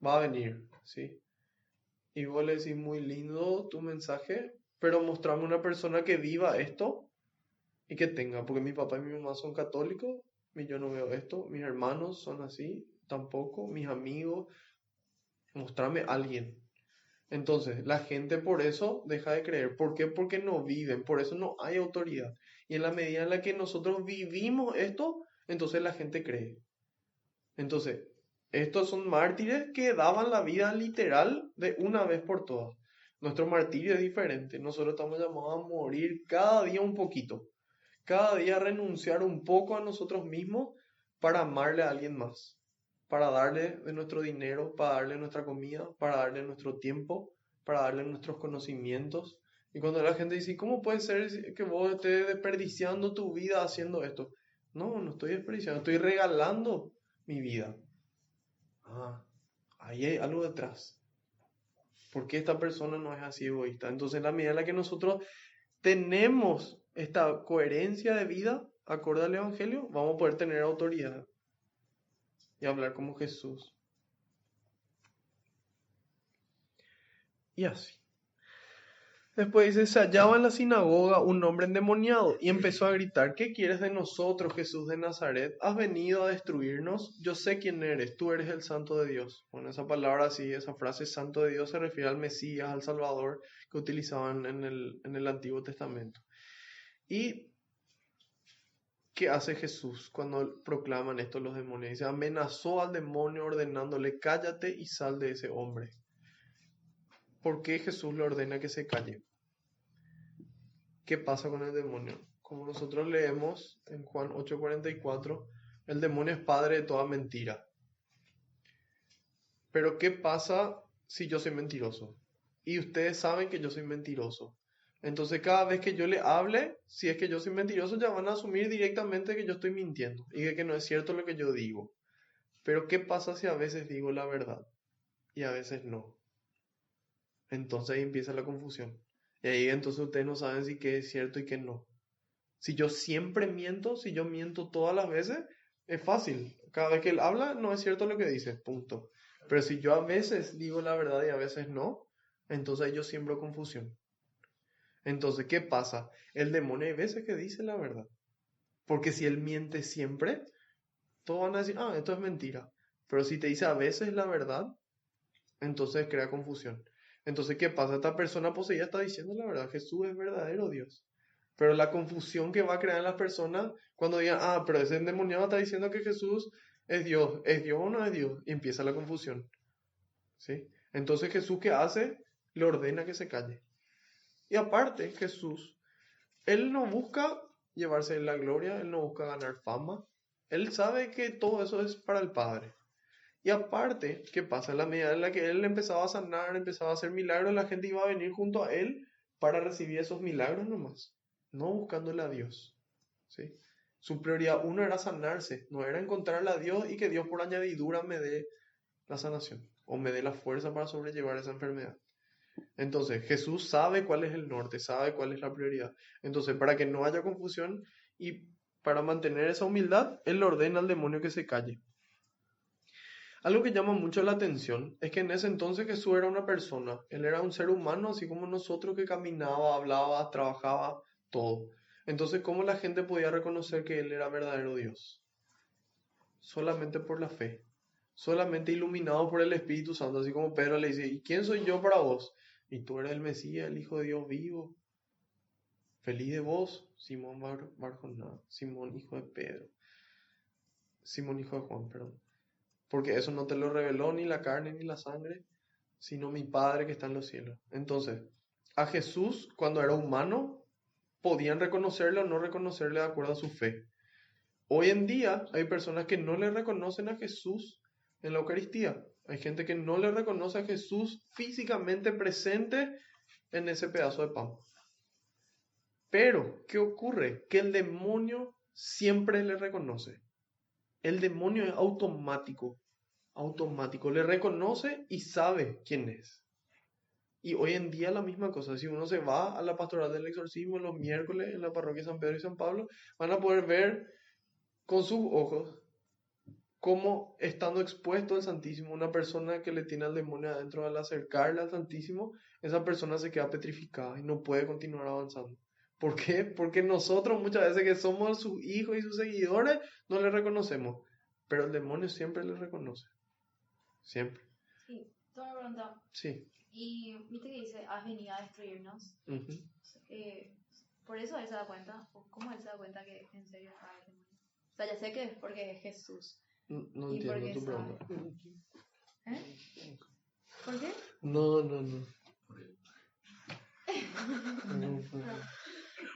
va a venir, ¿sí? Y vos le decís, muy lindo tu mensaje, pero mostrame una persona que viva esto y que tenga, porque mi papá y mi mamá son católicos, y yo no veo esto, mis hermanos son así, tampoco, mis amigos, mostrame a alguien. Entonces, la gente por eso deja de creer. ¿Por qué? Porque no viven, por eso no hay autoridad. Y en la medida en la que nosotros vivimos esto, entonces la gente cree. Entonces, estos son mártires que daban la vida literal de una vez por todas. Nuestro martirio es diferente. Nosotros estamos llamados a morir cada día un poquito. Cada día renunciar un poco a nosotros mismos para amarle a alguien más. Para darle de nuestro dinero, para darle nuestra comida, para darle nuestro tiempo, para darle nuestros conocimientos. Y cuando la gente dice, ¿cómo puede ser que vos estés desperdiciando tu vida haciendo esto? No, no estoy desperdiciando, estoy regalando mi vida. Ah, ahí hay algo detrás. ¿Por qué esta persona no es así egoísta? Entonces, en la medida en la que nosotros tenemos esta coherencia de vida acorde al Evangelio, vamos a poder tener autoridad y hablar como Jesús. Y así. Después dice, se hallaba en la sinagoga un hombre endemoniado y empezó a gritar, ¿qué quieres de nosotros, Jesús de Nazaret? ¿Has venido a destruirnos? Yo sé quién eres, tú eres el Santo de Dios. Bueno, esa palabra sí, esa frase Santo de Dios se refiere al Mesías, al Salvador que utilizaban en el Antiguo Testamento. ¿Y qué hace Jesús cuando proclaman esto los demonios? Dice, amenazó al demonio ordenándole, cállate y sal de ese hombre. ¿Por qué Jesús le ordena que se calle? ¿Qué pasa con el demonio? Como nosotros leemos en Juan 8:44, el demonio es padre de toda mentira. Pero ¿qué pasa si yo soy mentiroso? Y ustedes saben que yo soy mentiroso. Entonces cada vez que yo le hable, si es que yo soy mentiroso, ya van a asumir directamente que yo estoy mintiendo y de que no es cierto lo que yo digo. Pero ¿qué pasa si a veces digo la verdad y a veces no? Entonces ahí empieza la confusión. Y ahí entonces ustedes no saben si qué es cierto y qué no. Si yo siempre miento, si yo miento todas las veces, es fácil. Cada vez que él habla, no es cierto lo que dice, punto. Pero si yo a veces digo la verdad y a veces no, entonces ahí yo siembro confusión. Entonces, ¿qué pasa? El demonio hay veces que dice la verdad. Porque si él miente siempre, todos van a decir, esto es mentira. Pero si te dice a veces la verdad, entonces crea confusión. Entonces, ¿qué pasa? Esta persona poseída está diciendo la verdad. Jesús es verdadero Dios. Pero la confusión que va a crear en las personas cuando digan, pero ese endemoniado está diciendo que Jesús es Dios o no es Dios, y empieza la confusión. ¿Sí? Entonces, Jesús, ¿qué hace? Le ordena que se calle. Y aparte, Jesús, él no busca llevarse la gloria, él no busca ganar fama. Él sabe que todo eso es para el Padre. Y aparte, ¿qué pasa? En la medida en la que él empezaba a sanar, empezaba a hacer milagros, la gente iba a venir junto a él para recibir esos milagros nomás, no buscándole a Dios. ¿Sí? Su prioridad uno era sanarse, no era encontrarle a Dios y que Dios por añadidura me dé la sanación o me dé la fuerza para sobrellevar esa enfermedad. Entonces, Jesús sabe cuál es el norte, sabe cuál es la prioridad. Entonces, para que no haya confusión y para mantener esa humildad, él le ordena al demonio que se calle. Algo que llama mucho la atención es que en ese entonces Jesús era una persona, él era un ser humano así como nosotros que caminaba, hablaba, trabajaba, todo. Entonces, ¿cómo la gente podía reconocer que él era verdadero Dios? Solamente por la fe, solamente iluminado por el Espíritu Santo, así como Pedro le dice, ¿y quién soy yo para vos? Y tú eres el Mesías, el Hijo de Dios vivo. Feliz de vos, Simón Barjoná, Simón hijo de Pedro, Simón hijo de Juan, perdón. Porque eso no te lo reveló ni la carne ni la sangre, sino mi Padre que está en los cielos. Entonces, a Jesús, cuando era humano, podían reconocerle o no reconocerle de acuerdo a su fe. Hoy en día hay personas que no le reconocen a Jesús en la Eucaristía. Hay gente que no le reconoce a Jesús físicamente presente en ese pedazo de pan. Pero, ¿qué ocurre? Que el demonio siempre le reconoce. El demonio es automático, le reconoce y sabe quién es. Y hoy en día la misma cosa, si uno se va a la pastoral del exorcismo los miércoles en la parroquia San Pedro y San Pablo, van a poder ver con sus ojos cómo estando expuesto al Santísimo, una persona que le tiene al demonio adentro, al acercarle al Santísimo, esa persona se queda petrificada y no puede continuar avanzando. ¿Por qué? Porque nosotros muchas veces que somos sus hijos y sus seguidores, no le reconocemos. Pero el demonio siempre le reconoce. Siempre. Sí, tengo una pregunta. Sí. Y viste que dice, has venido a destruirnos. Uh-huh. Por eso él se da cuenta, o cómo él se da cuenta que en serio está el demonio. O sea, ya sé que es porque es Jesús. No entiendo tu pregunta. ¿Eh? ¿Por qué? No.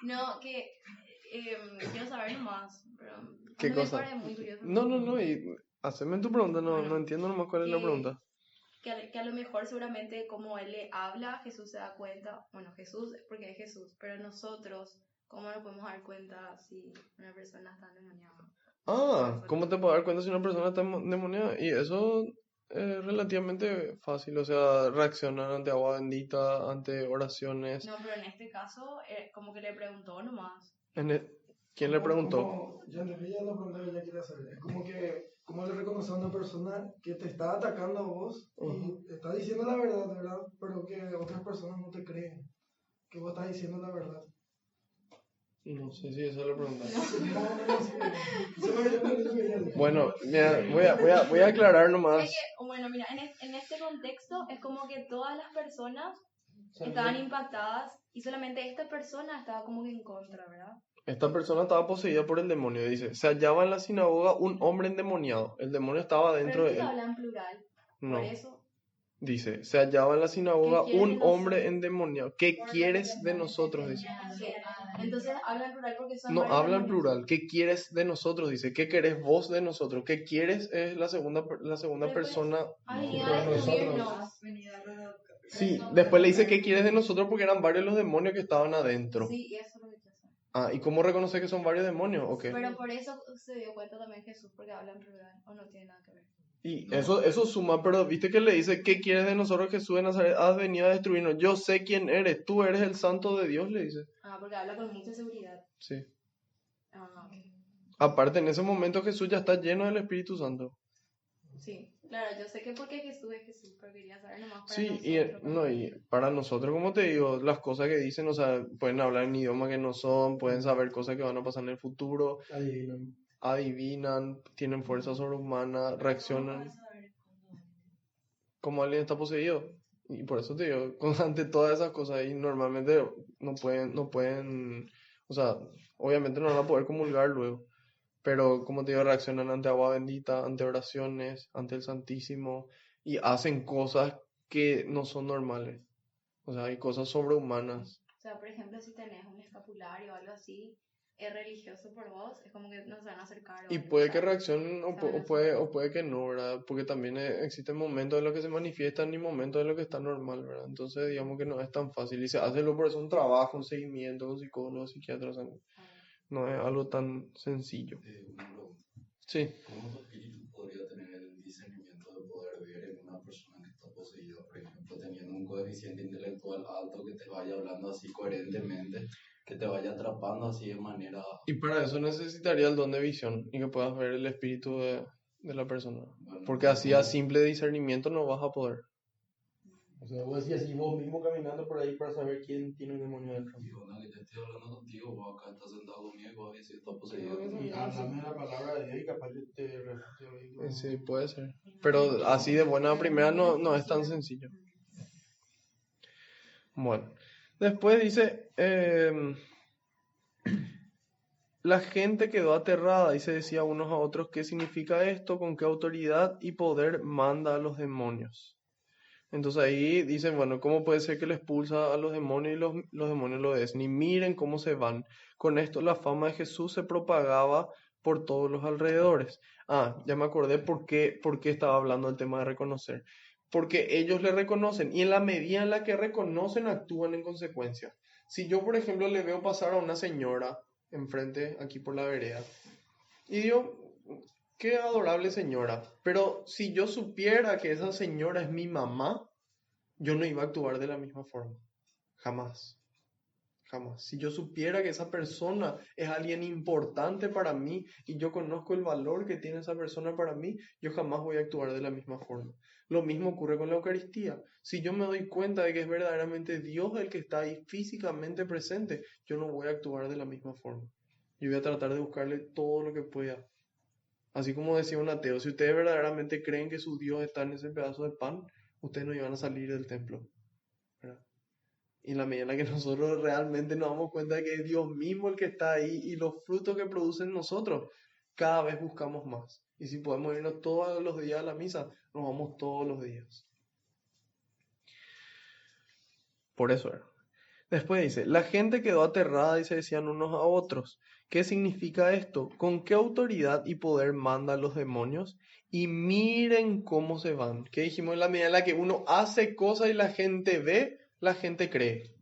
No, que quiero saber nomás. Pero ¿Qué cosa? Muy curioso. No, y haceme tu pregunta, no entiendo nomás cuál es la pregunta. Que a lo mejor seguramente como él le habla, Jesús se da cuenta, bueno, Jesús porque es Jesús, pero nosotros, ¿cómo nos podemos dar cuenta si una persona está endemoniada? ¿Cómo te puedo dar cuenta si una persona está endemoniada? Y eso es relativamente fácil, o sea, reaccionar ante agua bendita, ante oraciones. No, pero en este caso, como que le preguntó nomás. ¿Quién le preguntó? Ya la pregunta que ella quiere hacer. Es como que, ¿cómo le reconoce a una persona que te está atacando a vos y está diciendo la verdad, pero que otras personas no te creen que vos estás diciendo la verdad? No sé si esa es la pregunta. No. Bueno, mira, voy a aclarar nomás. Es que, bueno, mira, en este contexto es como que todas las personas estaban impactadas y solamente esta persona estaba como que en contra, ¿verdad? Esta persona estaba poseída por el demonio. Dice, se hallaba en la sinagoga un hombre endemoniado. El demonio estaba dentro de él. Pero habla en plural. No. Por eso. Dice, se hallaba en la sinagoga un hombre endemoniado. ¿Qué quieres de nosotros? Dice. Sí. Entonces habla en plural porque son No varios habla en demonios. plural. ¿Qué quieres de nosotros? Dice, ¿qué querés vos de nosotros? ¿Qué quieres? Es la segunda persona. Ha venido a destruirnos. Sí, después le dice, ¿qué quieres de nosotros? Porque eran varios los demonios que estaban adentro. Sí, eso es lo que quiero hacer. ¿Y cómo reconoce que son varios demonios? Okay. Pero por eso se dio cuenta también Jesús, porque habla en plural, o no tiene nada que ver. Y eso suma, pero viste que le dice, ¿qué quieres de nosotros, Jesús de Nazaret? Has venido a destruirnos. Yo sé quién eres, tú eres el santo de Dios, le dice. Porque habla con mucha seguridad. Sí. Okay. Aparte, en ese momento Jesús ya está lleno del Espíritu Santo. Sí. Claro, yo sé que porque Jesús es Jesús, pero quería saber nomás para Sí, nosotros. no, y para nosotros, como te digo, las cosas que dicen, o sea, pueden hablar en idioma que no son, pueden saber cosas que van a pasar en el futuro, Adivinan. adivinan, tienen fuerza sobrehumana, reaccionan como alguien está poseído. Y por eso te digo, ante todas esas cosas y normalmente no pueden, o sea, obviamente no van a poder comulgar luego, pero como te digo, reaccionan ante agua bendita, ante oraciones, ante el Santísimo y hacen cosas que no son normales. O sea, hay cosas sobrehumanas. O sea, por ejemplo, si tenés un escapulario o algo así, es religioso por vos, es como que no se van a acercar o Y algo, puede o que sea, reaccionen se van a o puede que no, ¿verdad? Porque también existen momentos en los que se manifiestan y momentos en los que está normal, ¿verdad? Entonces, digamos que no es tan fácil. Y se hace por eso un trabajo, un seguimiento con psicólogos, psiquiatras. O sea, no es algo tan sencillo. Una pregunta. Sí. ¿Cómo tu espíritu podría tener el discernimiento de poder ver en una persona que está poseída, por ejemplo, teniendo un coeficiente intelectual alto que te vaya hablando así coherentemente, que te vaya atrapando así de manera... Y para eso necesitaría el don de visión y que puedas ver el espíritu de la persona. Bueno, Porque así a simple discernimiento no vas a poder. O sea, vos decís así vos mismo caminando por ahí para saber quién tiene un demonio dentro. digo, no, que te estoy hablando contigo, vos acá estás sentado conmigo y vos decís, está poseído. Y hablame de la palabra de Dios y capaz yo te digo. Sí, puede ser. Pero así de buena primera no es tan sencillo. Bueno, después dice, la gente quedó aterrada y se decía unos a otros, ¿qué significa esto? ¿Con qué autoridad y poder manda a los demonios? Entonces ahí dicen, bueno, ¿cómo puede ser que le expulsa a los demonios y los demonios lo obedecen? Y miren cómo se van. Con esto la fama de Jesús se propagaba por todos los alrededores. Ah, ya me acordé por qué estaba hablando del tema de reconocer. Porque ellos le reconocen y en la medida en la que reconocen actúan en consecuencia. Si yo, por ejemplo, le veo pasar a una señora enfrente, aquí por la vereda, y digo, qué adorable señora, pero si yo supiera que esa señora es mi mamá, yo no iba a actuar de la misma forma. Jamás. Jamás. Si yo supiera que esa persona es alguien importante para mí y yo conozco el valor que tiene esa persona para mí, yo jamás voy a actuar de la misma forma. Lo mismo ocurre con la Eucaristía. Si yo me doy cuenta de que es verdaderamente Dios el que está ahí físicamente presente, yo no voy a actuar de la misma forma. Yo voy a tratar de buscarle todo lo que pueda. Así como decía un ateo, si ustedes verdaderamente creen que su Dios está en ese pedazo de pan, ustedes no iban a salir del templo, ¿verdad? Y en la medida en la que nosotros realmente nos damos cuenta de que es Dios mismo el que está ahí y los frutos que producen nosotros, cada vez buscamos más. Y si podemos irnos todos los días a la misa, nos vamos todos los días. Por eso era. Después dice, la gente quedó aterrada y se decían unos a otros, ¿qué significa esto? ¿Con qué autoridad y poder mandan los demonios? Y miren cómo se van. ¿Qué dijimos? En la medida en la que uno hace cosas y la gente ve, la gente cree.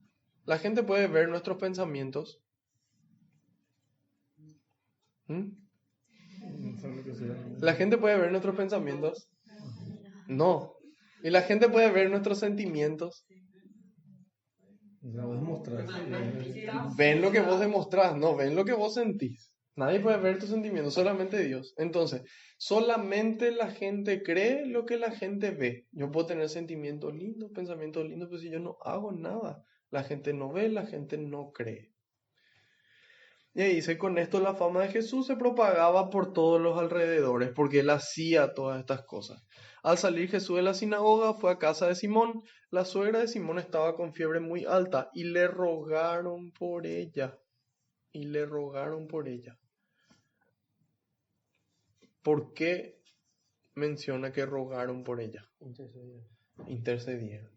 La gente puede ver nuestros pensamientos. ¿Mm? ¿La gente puede ver nuestros pensamientos? No. ¿Y la gente puede ver nuestros sentimientos? Vos mostrás. Ven lo que vos demostrás, no ven lo que vos sentís. Nadie puede ver tus sentimientos, solamente Dios. Entonces, solamente la gente cree lo que la gente ve. Yo puedo tener sentimientos lindos, pensamientos lindos, pero si yo no hago nada, la gente no ve, la gente no cree. Y ahí dice, con esto la fama de Jesús se propagaba por todos los alrededores, porque él hacía todas estas cosas. Al salir Jesús de la sinagoga, fue a casa de Simón. La suegra de Simón estaba con fiebre muy alta y le rogaron por ella. Y le rogaron por ella. ¿Por qué menciona que rogaron por ella? Intercedieron.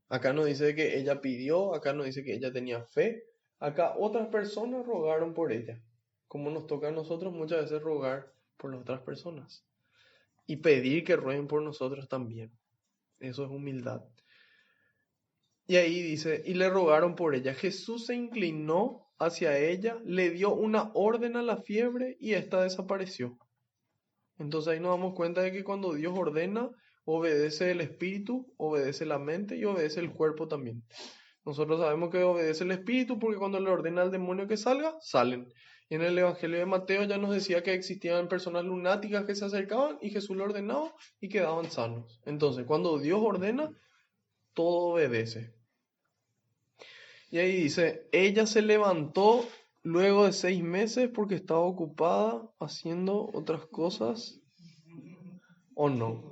Acá no dice que ella pidió, acá no dice que ella tenía fe. Acá otras personas rogaron por ella. Como nos toca a nosotros muchas veces rogar por las otras personas. Y pedir que rueguen por nosotros también. Eso es humildad. Y ahí dice, y le rogaron por ella. Jesús se inclinó hacia ella, le dio una orden a la fiebre y ésta desapareció. Entonces ahí nos damos cuenta de que cuando Dios ordena, obedece el espíritu, obedece la mente y obedece el cuerpo también. Nosotros sabemos que obedece el espíritu porque cuando le ordena al demonio que salga, salen. Y en el Evangelio de Mateo ya nos decía que existían personas lunáticas que se acercaban y Jesús lo ordenaba y quedaban sanos. Entonces, cuando Dios ordena, todo obedece. Y ahí dice, ella se levantó luego de 6 meses porque estaba ocupada haciendo otras cosas, ¿o no?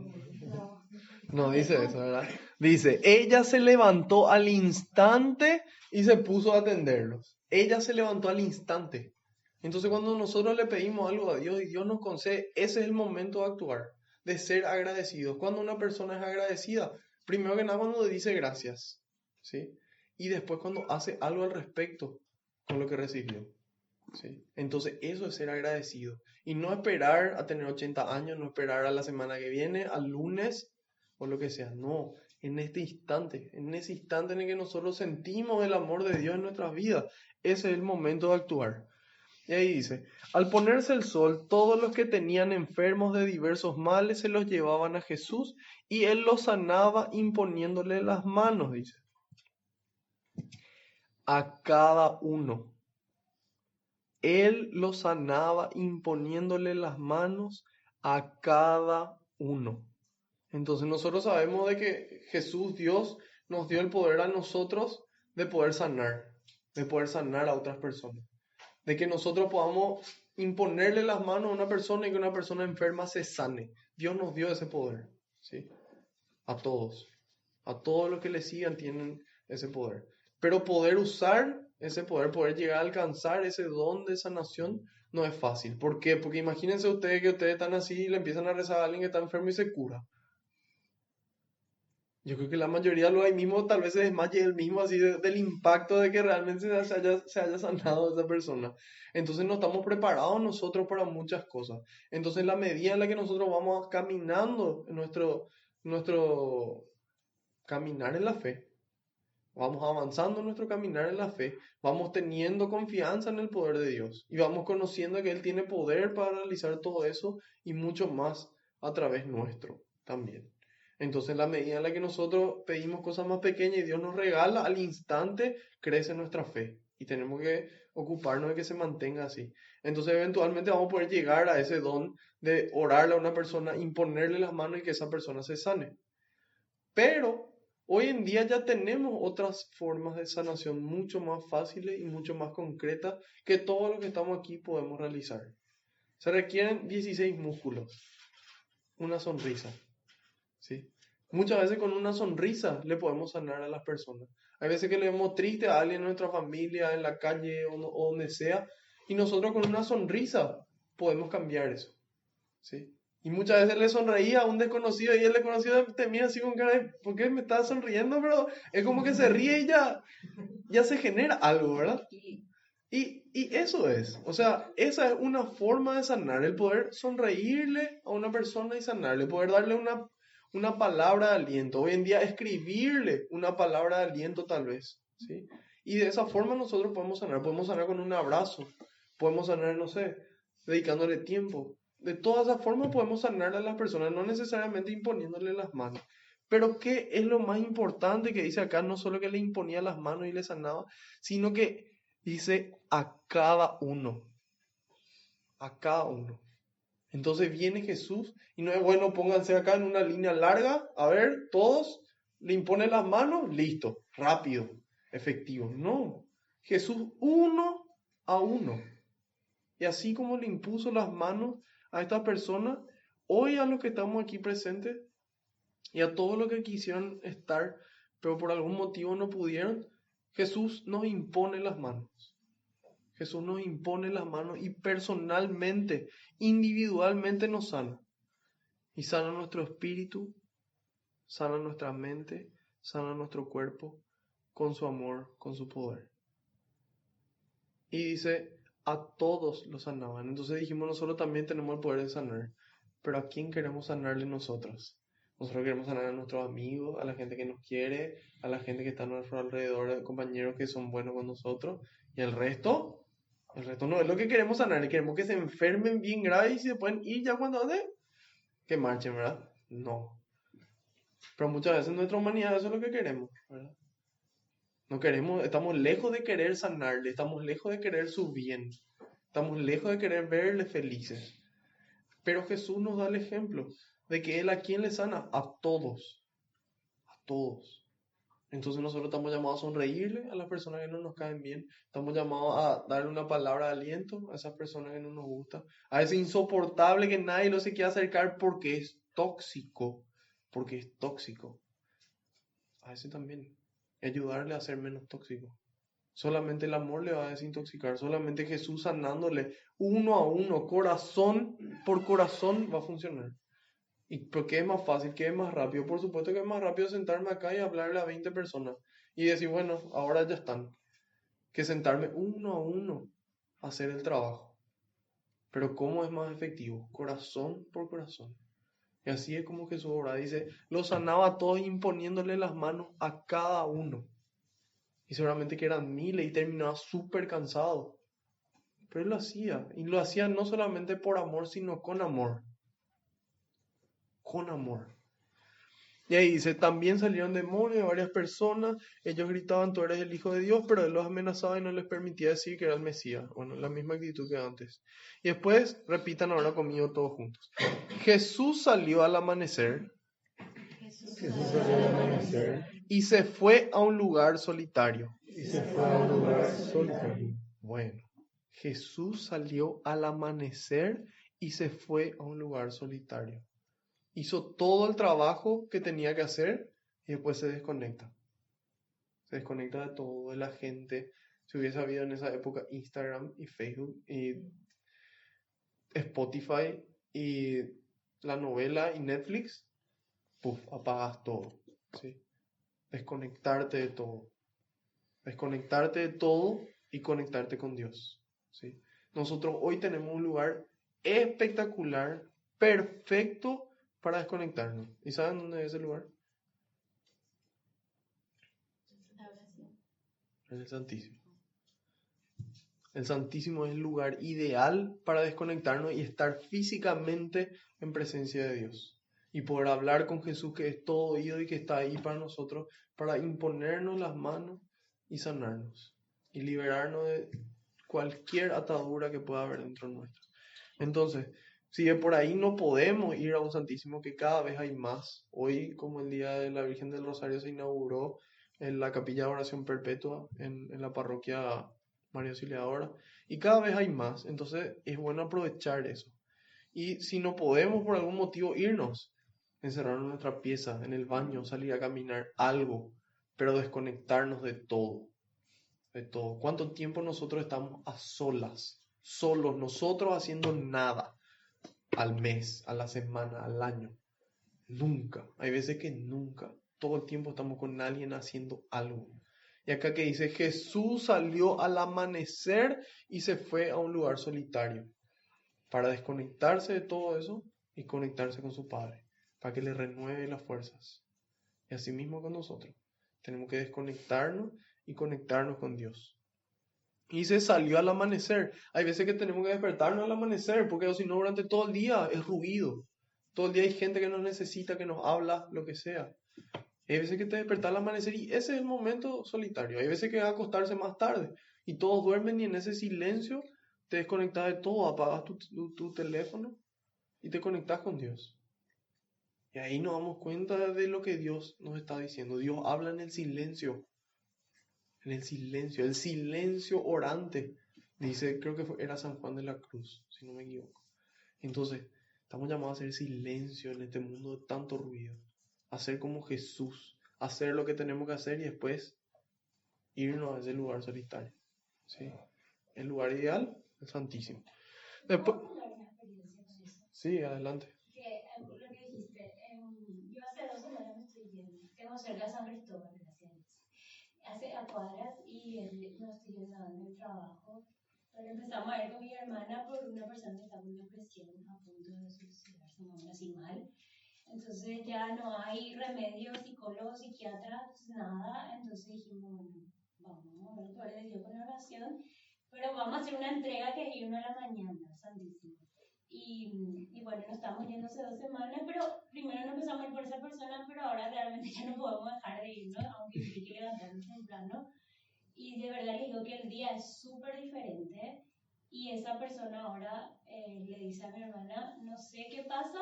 No dice eso, ¿verdad? Dice, ella se levantó al instante y se puso a atenderlos. Ella se levantó al instante. Entonces cuando nosotros le pedimos algo a Dios y Dios nos concede, ese es el momento de actuar, de ser agradecidos. Cuando una persona es agradecida, primero que nada cuando dice gracias, ¿sí? Y después cuando hace algo al respecto con lo que recibió, ¿sí? Entonces eso es ser agradecido. Y no esperar a tener 80 años, no esperar a la semana que viene, al lunes o lo que sea. No, en este instante, en ese instante en el que nosotros sentimos el amor de Dios en nuestras vidas, ese es el momento de actuar. Y ahí dice, al ponerse el sol, todos los que tenían enfermos de diversos males se los llevaban a Jesús y él los sanaba imponiéndole las manos, dice. A cada uno. Él los sanaba imponiéndole las manos a cada uno. Entonces nosotros sabemos de que Jesús, Dios, nos dio el poder a nosotros de poder sanar a otras personas. De que nosotros podamos imponerle las manos a una persona y que una persona enferma se sane. Dios nos dio ese poder, ¿sí? A todos los que le sigan tienen ese poder. Pero poder usar ese poder, poder llegar a alcanzar ese don de sanación, no es fácil. ¿Por qué? Porque imagínense ustedes que ustedes están así y le empiezan a rezar a alguien que está enfermo y se cura. Yo creo que la mayoría lo ahí mismo tal vez se desmaye el mismo así del impacto de que realmente se haya sanado esa persona. Entonces no estamos preparados nosotros para muchas cosas. Entonces la medida en la que nosotros vamos caminando en nuestro caminar en la fe, vamos avanzando en nuestro caminar en la fe, vamos teniendo confianza en el poder de Dios y vamos conociendo que Él tiene poder para realizar todo eso y mucho más a través nuestro también. Entonces, la medida en la que nosotros pedimos cosas más pequeñas y Dios nos regala, al instante crece nuestra fe. Y tenemos que ocuparnos de que se mantenga así. Entonces, eventualmente vamos a poder llegar a ese don de orarle a una persona, imponerle las manos y que esa persona se sane. Pero hoy en día ya tenemos otras formas de sanación mucho más fáciles y mucho más concretas que todo lo que estamos aquí podemos realizar. Se requieren 16 músculos, una sonrisa. ¿Sí? Muchas veces con una sonrisa le podemos sanar a las personas. Hay veces que le vemos triste a alguien en nuestra familia, en la calle o donde sea, y nosotros con una sonrisa podemos cambiar eso. ¿Sí? Y muchas veces le sonreía a un desconocido y el desconocido te mira así con cara de, ¿por qué me estás sonriendo? Pero es como que se ríe y ya se genera algo, ¿verdad? Y eso es, o sea, esa es una forma de sanar, el poder sonreírle a una persona y sanarle, poder darle una palabra de aliento. Hoy en día escribirle una palabra de aliento tal vez, ¿sí? Y de esa forma nosotros podemos sanar con un abrazo, podemos sanar, no sé, dedicándole tiempo. De todas esas formas podemos sanar a las personas, no necesariamente imponiéndole las manos. Pero ¿qué es lo más importante que dice acá? No solo que le imponía las manos y le sanaba, sino que dice a cada uno. A cada uno. Entonces viene Jesús y no es bueno, pónganse acá en una línea larga, a ver, todos, le impone las manos, listo, rápido, efectivo. No, Jesús uno a uno. Y así como le impuso las manos a esta persona, hoy a los que estamos aquí presentes y a todos los que quisieron estar, pero por algún motivo no pudieron, Jesús nos impone las manos. Jesús nos impone las manos y personalmente, individualmente nos sana. Y sana nuestro espíritu, sana nuestra mente, sana nuestro cuerpo con su amor, con su poder. Y dice, a todos los sanaban. Entonces dijimos, nosotros también tenemos el poder de sanar. Pero ¿a quién queremos sanarle nosotros? Nosotros queremos sanar a nuestros amigos, a la gente que nos quiere, a la gente que está a nuestro alrededor, compañeros que son buenos con nosotros. Y el resto no es lo que queremos sanar. Queremos que se enfermen bien grave y se pueden ir ya cuando que marchen, ¿verdad? No. Pero muchas veces en nuestra humanidad eso es lo que queremos, ¿verdad? No queremos, estamos lejos de querer sanarle, estamos lejos de querer su bien. Estamos lejos de querer verles felices. Pero Jesús nos da el ejemplo de que Él a quién le sana, a todos. A todos. Entonces nosotros estamos llamados a sonreírle a las personas que no nos caen bien. Estamos llamados a darle una palabra de aliento a esas personas que no nos gustan. A ese insoportable que nadie lo se quiere acercar porque es tóxico. Porque es tóxico. A ese también. Ayudarle a ser menos tóxico. Solamente el amor le va a desintoxicar. Solamente Jesús sanándole uno a uno, corazón por corazón, va a funcionar. ¿Y por qué es más fácil? ¿Qué es más rápido? Por supuesto que es más rápido sentarme acá y hablarle a 20 personas y decir, bueno, ahora ya están. Que sentarme uno a uno a hacer el trabajo. Pero ¿cómo es más efectivo? Corazón por corazón. Y así es como Jesús obra. Dice, los sanaba a todos imponiéndole las manos a cada uno. Y seguramente que eran miles y terminaba súper cansado. Pero él lo hacía. Y lo hacía no solamente por amor, sino con amor. Con amor. Y ahí dice, también salieron demonios de varias personas. Ellos gritaban, tú eres el Hijo de Dios, pero él los amenazaba y no les permitía decir que era el Mesías. Bueno, la misma actitud que antes. Y después, repitan ahora conmigo todos juntos. Jesús salió al amanecer. Jesús salió al amanecer Y se fue a un lugar solitario. y se fue a un lugar solitario. Bueno, Jesús salió al amanecer y se fue a un lugar solitario. Hizo todo el trabajo que tenía que hacer y después se desconecta. Se desconecta de todo, de la gente. Si hubiese habido en esa época Instagram y Facebook y Spotify y la novela y Netflix, puf, apagas todo. ¿Sí? Desconectarte de todo. Desconectarte de todo y conectarte con Dios. ¿Sí? Nosotros hoy tenemos un lugar espectacular, perfecto para desconectarnos. ¿Y saben dónde es ese lugar? En el Santísimo. El Santísimo es el lugar ideal para desconectarnos y estar físicamente en presencia de Dios. Y poder hablar con Jesús, que es todo oído y que está ahí para nosotros, para imponernos las manos y sanarnos. Y liberarnos de cualquier atadura que pueda haber dentro nuestro. Entonces, si de por ahí no podemos ir a un Santísimo, que cada vez hay más. Hoy, como el Día de la Virgen del Rosario, se inauguró en la Capilla de Oración Perpetua en la parroquia María Auxiliadora, y cada vez hay más. Entonces, es bueno aprovechar eso. Y si no podemos por algún motivo irnos, encerrarnos en nuestra pieza, en el baño, salir a caminar, algo, pero desconectarnos de todo. De todo. ¿Cuánto tiempo nosotros estamos a solas? Solos, nosotros haciendo nada al mes, a la semana, al año. Nunca. Hay veces que nunca. Todo el tiempo estamos con alguien haciendo algo. Y acá que dice, Jesús salió al amanecer y se fue a un lugar solitario para desconectarse de todo eso y conectarse con su Padre, para que le renueve las fuerzas. Y así mismo con nosotros. Tenemos que desconectarnos y conectarnos con Dios. Y se salió al amanecer. Hay veces que tenemos que despertarnos al amanecer, porque si no durante todo el día es ruido. Todo el día hay gente que nos necesita, que nos habla, lo que sea. Hay veces que te despertas al amanecer y ese es el momento solitario. Hay veces que va a acostarse más tarde y todos duermen y en ese silencio te desconectas de todo, apagas tu teléfono y te conectas con Dios. Y ahí nos damos cuenta de lo que Dios nos está diciendo. Dios habla en el silencio. En el silencio orante. Dice, creo que era San Juan de la Cruz, si no me equivoco. Entonces, estamos llamados a hacer silencio en este mundo de tanto ruido. Hacer como Jesús. Hacer lo que tenemos que hacer y después irnos a ese lugar solitario. ¿Sí? El lugar ideal, el Santísimo. Después, ¿Puedo contar una experiencia con eso? sí, adelante. Lo que dijiste, yo hace 2 semanas me estoy yendo, tengo cerca de San Cristóbal, gracias a Dios. Hace a cuadras y no estoy llegando del trabajo, pero empezamos a ir con mi hermana por una persona que está con depresión a punto de suicidarse, no así mal. Entonces ya no hay remedio, psicólogos, psiquiatras, nada. Entonces dijimos, bueno, vamos a ver el poder de Dios con la oración, pero vamos a hacer una entrega que es irnos a la mañana, Santísimo. Y bueno, nos estamos yendo hace 2 semanas, pero primero no empezamos a ir por esa persona, pero ahora realmente ya no podemos dejar de irnos, aunque implique levantarnos temprano. Y de verdad les digo que el día es súper diferente. Y esa persona ahora le dice a mi hermana, no sé qué pasa,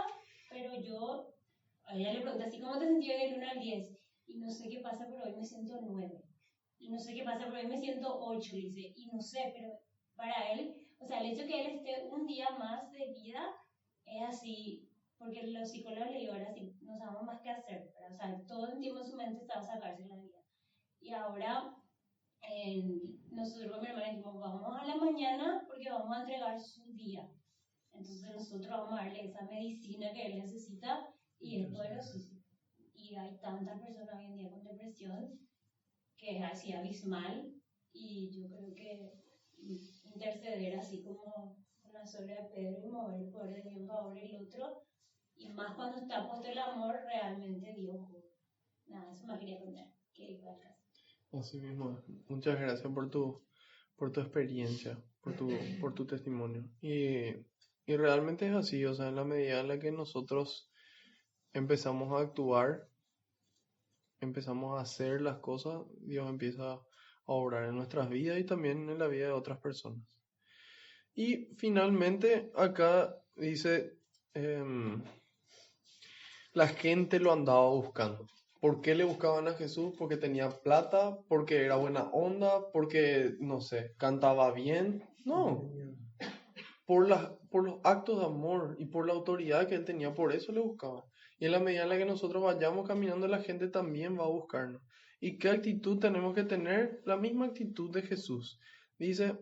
pero a ella le pregunta así, ¿cómo te sentías del 1 al 10? Y no sé qué pasa, pero hoy me siento 9. Y no sé qué pasa, pero hoy me siento 8, dice. Y no sé, pero para él, o sea, el hecho que él esté un día más de vida es así, porque los psicólogos le digo ahora sí, no sabemos más qué hacer, pero, o sea, todo el tiempo en su mente estaba sacarse la vida. Y ahora nosotros con mi hermana dijimos, vamos a la mañana porque vamos a entregar su día. Entonces nosotros vamos a darle esa medicina que él necesita y es poderoso. Y hay tantas personas hoy en día con depresión que es así abismal y yo creo que interceder así como con la suegra de Pedro y mover el poder de Dios en favor del otro y más cuando está puesto el amor realmente Dios. Nada, eso me quería contar. ¿Qué dijo acá? Así mismo. Muchas gracias por tu experiencia, por tu testimonio. Y realmente es así, o sea, en la medida en la que nosotros empezamos a actuar, empezamos a hacer las cosas, Dios empieza a obrar en nuestras vidas y también en la vida de otras personas. Y finalmente acá dice, la gente lo andaba buscando. ¿Por qué le buscaban a Jesús? Porque tenía plata, porque era buena onda, porque, no sé, cantaba bien. No, por los actos de amor y por la autoridad que él tenía, por eso le buscaban. Y en la medida en la que nosotros vayamos caminando, la gente también va a buscarnos. ¿Y qué actitud tenemos que tener? La misma actitud de Jesús. Dice,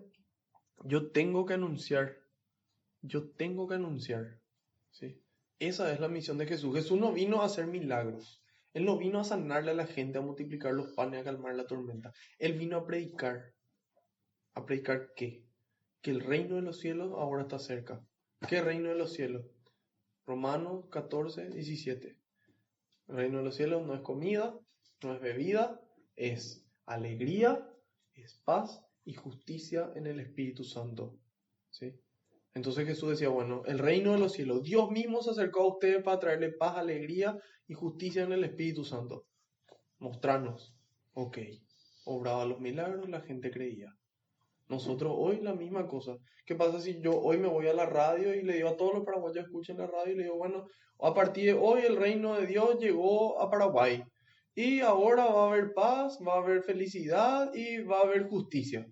yo tengo que anunciar, ¿sí? Esa es la misión de Jesús. Jesús no vino a hacer milagros. Él no vino a sanarle a la gente, a multiplicar los panes, a calmar la tormenta. Él vino a predicar. ¿A predicar qué? Que el reino de los cielos ahora está cerca. ¿Qué reino de los cielos? Romanos 14, 17. El reino de los cielos no es comida, no es bebida, es alegría, es paz y justicia en el Espíritu Santo. ¿Sí? Entonces Jesús decía, bueno, el reino de los cielos, Dios mismo se acercó a ustedes para traerle paz, alegría y justicia en el Espíritu Santo. Mostrarnos. Ok. Obraba los milagros, la gente creía. Nosotros hoy la misma cosa. ¿Qué pasa si yo hoy me voy a la radio y le digo a todos los paraguayos escuchen la radio y le digo, bueno, a partir de hoy el reino de Dios llegó a Paraguay y ahora va a haber paz, va a haber felicidad y va a haber justicia?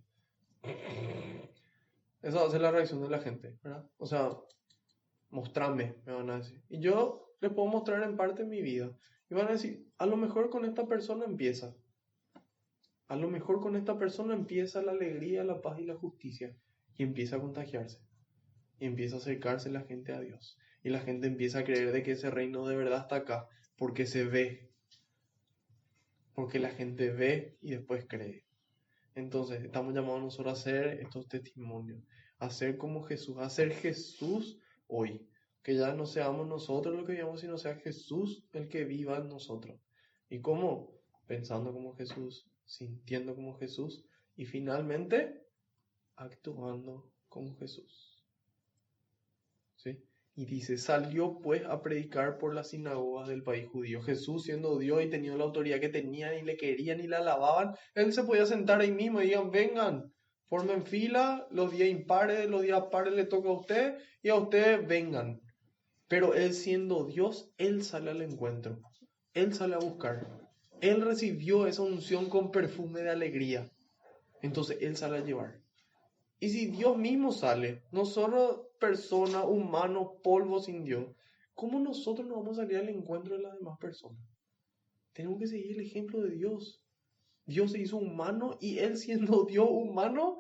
Esa va a ser la reacción de la gente, ¿verdad? O sea, mostrame, me van a decir. Y yo les puedo mostrar en parte mi vida. Y van a decir, a lo mejor con esta persona empieza. A lo mejor con esta persona empieza la alegría, la paz y la justicia. Y empieza a contagiarse. Y empieza a acercarse la gente a Dios. Y la gente empieza a creer de que ese reino de verdad está acá. Porque se ve. Porque la gente ve y después cree. Entonces, estamos llamados nosotros a hacer estos testimonios. A ser como Jesús. A ser Jesús hoy. Que ya no seamos nosotros los que vivamos, sino sea Jesús el que viva en nosotros. ¿Y cómo? Pensando como Jesús, sintiendo como Jesús y finalmente actuando como Jesús. ¿Sí? Y dice, salió pues a predicar por las sinagogas del país judío. Jesús, siendo Dios y teniendo la autoridad que tenía y le querían y le alababan, él se podía sentar ahí mismo y digan, vengan, formen fila, los días impares, los días pares le toca a usted y a ustedes vengan. Pero él siendo Dios, él sale al encuentro, él sale a buscar, él recibió esa unción con perfume de alegría, entonces él sale a llevar. Y si Dios mismo sale, no solo persona, humano, polvo sin Dios, ¿cómo nosotros nos vamos a salir al encuentro de las demás personas? Tenemos que seguir el ejemplo de Dios. Dios se hizo humano y él siendo Dios humano,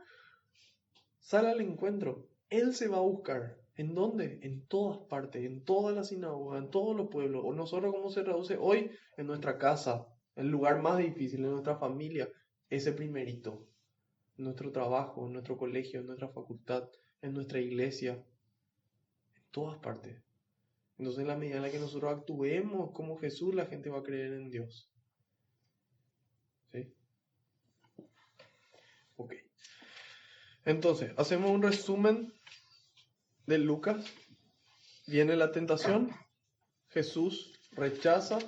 sale al encuentro. Él se va a buscar. ¿En dónde? En todas partes, en todas las sinagogas, en todos los pueblos. O nosotros, ¿cómo se traduce hoy? En nuestra casa, el lugar más difícil, en nuestra familia, ese primerito. En nuestro trabajo, en nuestro colegio, en nuestra facultad, en nuestra iglesia, en todas partes. Entonces, en la medida en la que nosotros actuemos como Jesús, la gente va a creer en Dios. ¿Sí? Ok. Entonces, hacemos un resumen de Lucas. Viene la tentación, Jesús rechaza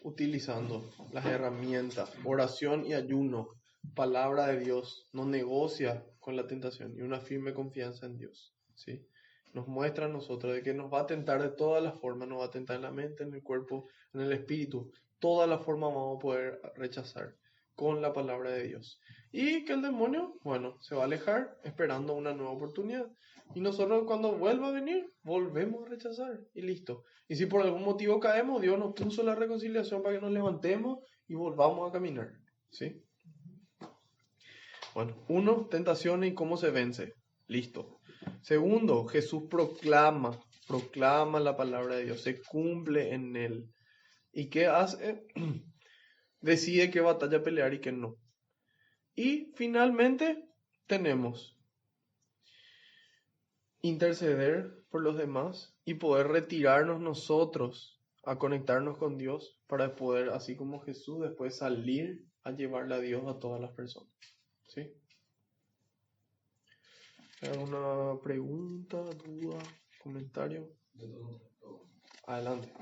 utilizando las herramientas, oración y ayuno, palabra de Dios nos negocia con la tentación y una firme confianza en Dios, ¿sí? Nos muestra a nosotros de que nos va a tentar de todas las formas, nos va a tentar en la mente, en el cuerpo, en el espíritu. Todas las formas vamos a poder rechazar con la palabra de Dios. Y que el demonio, bueno, se va a alejar esperando una nueva oportunidad. Y nosotros cuando vuelva a venir, volvemos a rechazar y listo. Y si por algún motivo caemos, Dios nos puso la reconciliación para que nos levantemos y volvamos a caminar, ¿sí? Bueno, uno, tentaciones y cómo se vence. Listo. Segundo, Jesús proclama la palabra de Dios, se cumple en él. ¿Y qué hace? Decide qué batalla pelear y qué no. Y finalmente tenemos interceder por los demás y poder retirarnos nosotros a conectarnos con Dios para poder, así como Jesús, después salir a llevarle a Dios a todas las personas. ¿Sí? ¿Alguna pregunta, duda, comentario? Yo tengo otra pregunta. Adelante.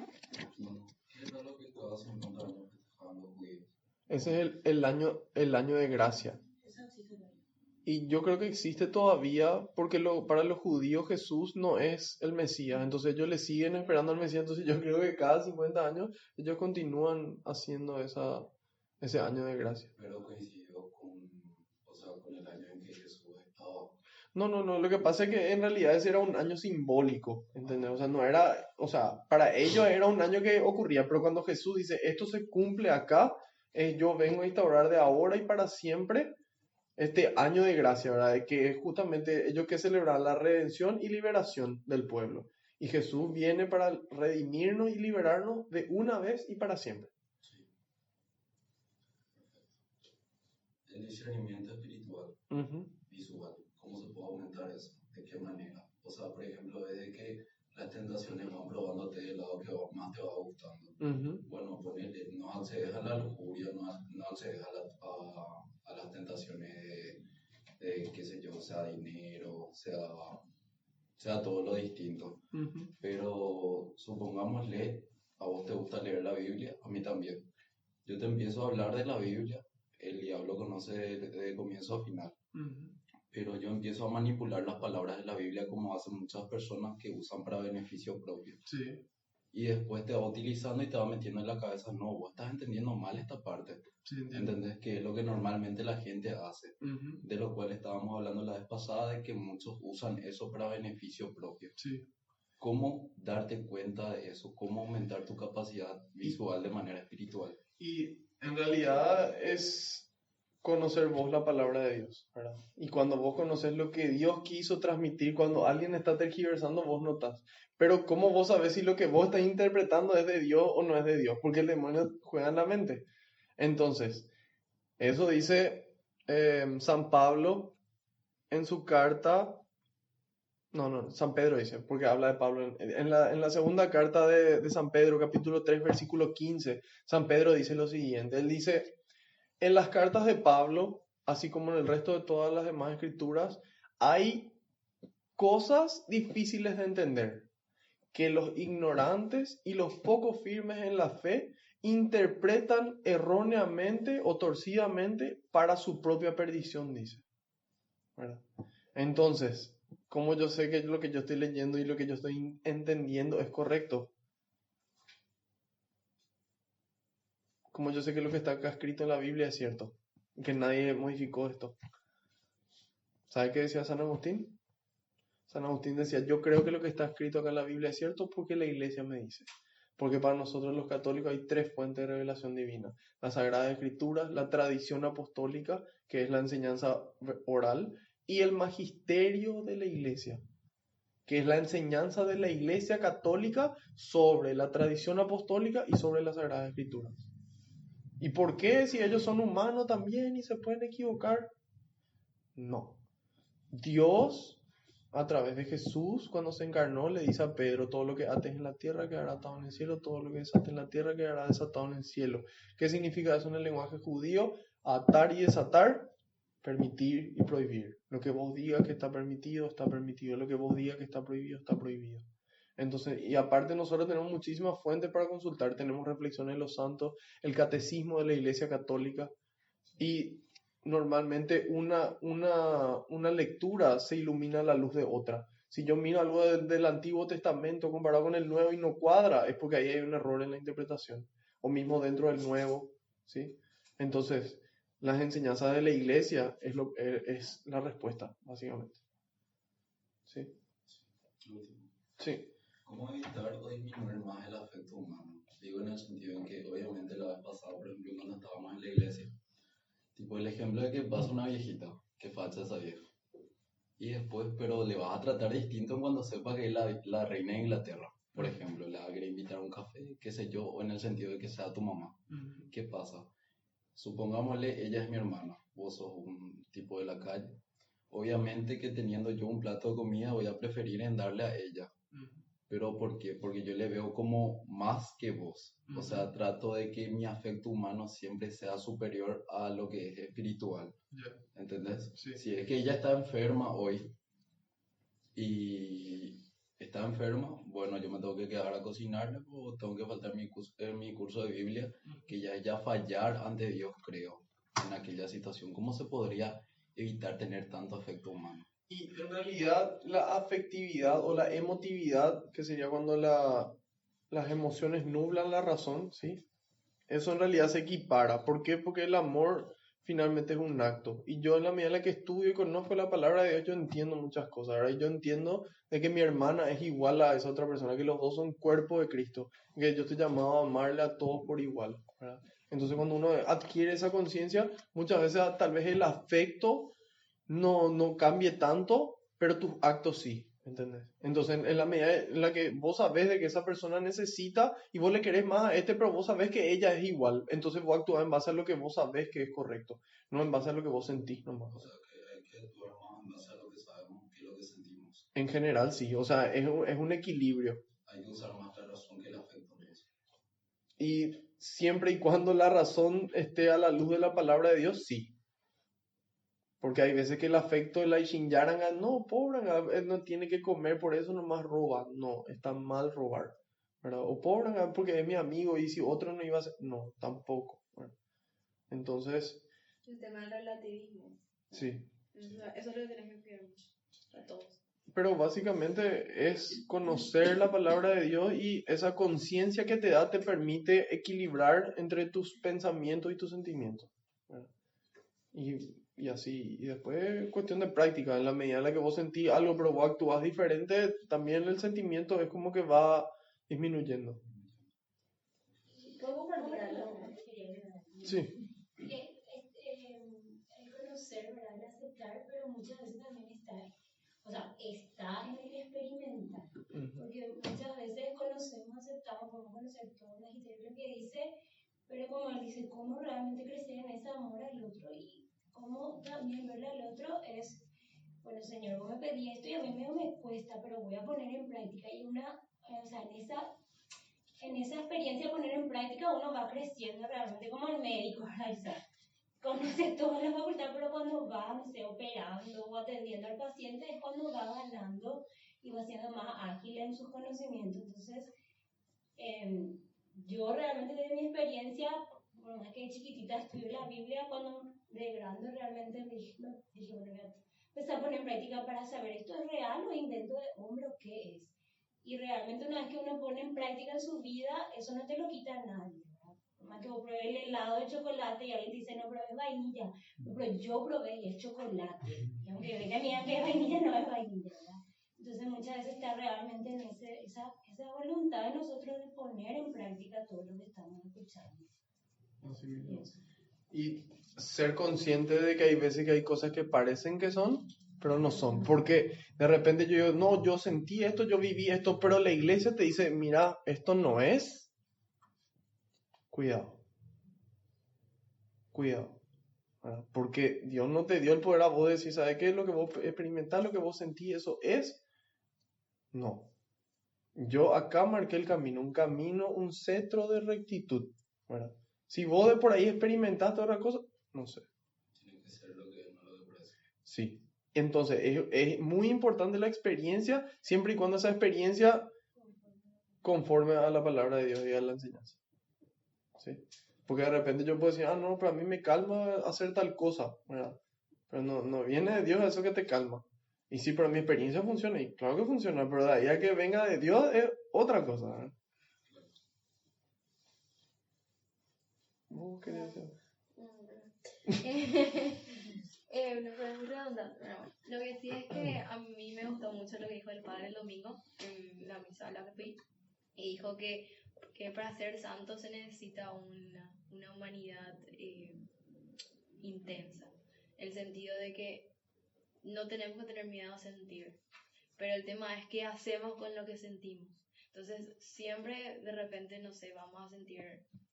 No, ¿qué era lo que estabas encontrando festejaban los judíos? Ese es el año de gracia. Y yo creo que existe todavía porque para los judíos Jesús no es el Mesías. Entonces ellos le siguen esperando al Mesías. Entonces yo creo que cada 50 años ellos continúan haciendo ese año de gracia. Pero coincidió con el año en que Jesús estaba. No. Lo que pasa es que en realidad ese era un año simbólico, ¿entendés? O sea, no era, o sea, para ellos era un año que ocurría, pero cuando Jesús dice, esto se cumple acá, yo vengo a instaurar de ahora y para siempre este año de gracia, ¿verdad? De que es justamente ellos que celebran la redención y liberación del pueblo. Y Jesús viene para redimirnos y liberarnos de una vez y para siempre. Sí. El discernimiento espiritual, Ujú, visual, ¿cómo se puede aumentar eso? ¿De qué manera? O sea, por ejemplo, desde que las tentaciones van probándote del lado que más te va gustando. ujú, Bueno, ponele, no accedes a la lujuria, no accedes a las tentaciones de, qué sé yo, sea dinero, sea todo lo distinto. ujú. Pero supongámosle, a vos te gusta leer la Biblia, a mí también. Yo te empiezo a hablar de la Biblia, el diablo conoce de comienzo a final. Ujú. Pero yo empiezo a manipular las palabras de la Biblia como hacen muchas personas que usan para beneficio propio. Sí. Y después te va utilizando y te va metiendo en la cabeza, no, vos estás entendiendo mal esta parte. Sí, entiendo. ¿Entendés? Que es lo que normalmente la gente hace. Ujú. De lo cual estábamos hablando la vez pasada, de que muchos usan eso para beneficio propio. Sí. ¿Cómo darte cuenta de eso? ¿Cómo aumentar tu capacidad visual de manera espiritual? Y en realidad es conocer vos la palabra de Dios, ¿verdad? Y cuando vos conoces lo que Dios quiso transmitir, cuando alguien está tergiversando, vos notás. Pero ¿cómo vos sabés si lo que vos estás interpretando es de Dios o no es de Dios? Porque el demonio juega en la mente. Entonces, eso dice San Pablo en su carta. No, San Pedro dice, porque habla de Pablo. En la segunda carta de San Pedro, capítulo 3, versículo 15, San Pedro dice lo siguiente. Él dice, en las cartas de Pablo, así como en el resto de todas las demás escrituras, hay cosas difíciles de entender que los ignorantes y los poco firmes en la fe interpretan erróneamente o torcidamente para su propia perdición, dice. ¿Verdad? Entonces, ¿cómo yo sé que lo que yo estoy leyendo y lo que yo estoy entendiendo es correcto? ¿Cómo yo sé que lo que está acá escrito en la Biblia es cierto? Y que nadie modificó esto. ¿Sabe qué decía San Agustín? San Agustín decía, yo creo que lo que está escrito acá en la Biblia es cierto porque la Iglesia me dice. Porque para nosotros los católicos hay 3 fuentes de revelación divina. La Sagrada Escritura, la tradición apostólica, que es la enseñanza oral, y el magisterio de la Iglesia, que es la enseñanza de la Iglesia católica sobre la tradición apostólica y sobre la Sagrada Escritura. ¿Y por qué? Si ellos son humanos también y se pueden equivocar. No. Dios, a través de Jesús, cuando se encarnó, le dice a Pedro, todo lo que ates en la tierra quedará atado en el cielo, todo lo que desates en la tierra quedará desatado en el cielo. ¿Qué significa eso en el lenguaje judío? Atar y desatar, permitir y prohibir. Lo que vos digas que está permitido, está permitido. Lo que vos digas que está prohibido, está prohibido. Entonces, y aparte nosotros tenemos muchísimas fuentes para consultar, tenemos reflexiones de los santos, el catecismo de la Iglesia Católica, y normalmente una lectura se ilumina a la luz de otra. Si yo miro algo del Antiguo Testamento comparado con el Nuevo y no cuadra, es porque ahí hay un error en la interpretación. O mismo dentro del Nuevo, ¿sí? Entonces, las enseñanzas de la iglesia es la respuesta, básicamente. ¿Sí? Sí. ¿Cómo evitar o disminuir más el afecto humano? Digo en el sentido en que obviamente la vez pasada, por ejemplo, cuando estábamos en la iglesia, tipo el ejemplo de que pasa una viejita, que facha esa vieja. Y después, pero le vas a tratar distinto cuando sepa que es la reina de Inglaterra. Por ejemplo, le va a querer invitar a un café, qué sé yo, o en el sentido de que sea tu mamá. ¿Qué pasa? Supongámosle, ella es mi hermana, vos sos un tipo de la calle. Obviamente que teniendo yo un plato de comida voy a preferir en darle a ella. ¿Pero por qué? Porque yo le veo como más que vos. O sea, trato de que mi afecto humano siempre sea superior a lo que es espiritual. ¿Entendés? Sí. Si es que ella está enferma hoy y está enferma, bueno, yo me tengo que quedar a cocinarle o tengo que faltar mi curso de Biblia, que ya es ya fallar ante Dios, creo, en aquella situación. ¿Cómo se podría evitar tener tanto afecto humano? Y en realidad la afectividad o la emotividad, que sería cuando las emociones nublan la razón, ¿sí? Eso en realidad se equipara. ¿Por qué? Porque el amor finalmente es un acto. Y yo en la medida en la que estudio y conozco la palabra de Dios, yo entiendo muchas cosas. Ahora yo entiendo de que mi hermana es igual a esa otra persona, que los dos son cuerpo de Cristo, que yo estoy llamado a amarle a todos por igual, ¿verdad? Entonces cuando uno adquiere esa conciencia, muchas veces tal vez el afecto no cambie tanto, pero tus actos sí, ¿entendés? Entonces, en la medida en la que vos sabés de que esa persona necesita y vos le querés más a pero vos sabés que ella es igual, entonces vos actúas en base a lo que vos sabés que es correcto, no en base a lo que vos sentís nomás. O sea, que hay que actuar más en base a lo que sabemos que lo que sentimos. En general, sí, o sea, es un equilibrio. Hay que usar más la razón que el afecto. Y siempre y cuando la razón esté a la luz de la palabra de Dios, sí. Porque hay veces que el afecto de la Ishinyaranga, no, pobre, él no tiene que comer, por eso nomás roba. No, está mal robar, ¿verdad? O pobre, porque es mi amigo y si otro no iba a ser, no, tampoco, ¿verdad? Entonces, El tema del relativismo. sí. Eso es lo que tenemos que cuidar mucho, a todos. Pero básicamente es conocer la palabra de Dios y esa conciencia que te da te permite equilibrar entre tus pensamientos y tus sentimientos, ¿verdad? Y así, y después cuestión de práctica, en la medida en la que vos sentís algo pero vos actúas diferente, también el sentimiento es como que va disminuyendo. ¿Puedo compartir algo? Sí. El conocer, ¿verdad? El aceptar, pero muchas veces también está en el experimentar. Porque muchas veces conocemos, aceptamos, podemos conocer todo, lo que dice, pero como él dice, cómo realmente crecer en ese amor al otro y cómo también verle al otro es, bueno, Señor, vos me pedí esto y a mí me cuesta, pero voy a poner en práctica. Y en esa experiencia de poner en práctica uno va creciendo realmente como el médico, ¿verdad? Conoce toda la facultad, pero cuando va, no sé, operando o atendiendo al paciente es cuando va ganando y va siendo más ágil en sus conocimientos. Entonces, yo realmente desde mi experiencia, bueno, es que de chiquitita estudié la Biblia, cuando de grande realmente dije, bueno, voy a empezar a poner en práctica para saber esto es real o invento de hombre o qué es. Y realmente una vez que uno pone en práctica en su vida, eso no te lo quita a nadie. Más que vos probé el helado de chocolate y alguien dice, no, pero es vainilla. No, pero yo probé y es chocolate. Y aunque venga mía que es vainilla, no es vainilla, ¿verdad? Entonces muchas veces está realmente en esa voluntad de nosotros de poner en práctica todo lo que estamos escuchando. Y ser consciente de que hay veces que hay cosas que parecen que son, pero no son. Porque de repente yo digo, no, yo sentí esto, yo viví esto, pero la iglesia te dice, mira, esto no es. Cuidado. Cuidado. ¿Verdad? Porque Dios no te dio el poder a vos de decir, ¿sabes qué es lo que vos experimentás, lo que vos sentís? ¿Eso es? No. Yo acá marqué el camino, un cetro de rectitud, ¿verdad? Si vos de por ahí experimentaste otra cosa, no sé. Tiene que ser lo que no lo que parece. Sí. Entonces, es muy importante la experiencia, siempre y cuando esa experiencia conforme a la palabra de Dios y a la enseñanza. ¿Sí? Porque de repente yo puedo decir, ah, no, pero a mí me calma hacer tal cosa, ¿verdad? Pero no viene de Dios eso que te calma. Y sí, pero mi experiencia funciona, y claro que funciona, pero de ahí a que venga de Dios es otra cosa, ¿verdad? ¿Vos querías decir? No fue muy redundante, pero bueno. Lo que sí es que a mí me gustó mucho lo que dijo el padre el domingo en la misa a la que fui. Y dijo que para ser santo se necesita una humanidad intensa. En el sentido de que no tenemos que tener miedo a sentir. Pero el tema es qué hacemos con lo que sentimos. Entonces, siempre de repente, no sé, vamos a sentir,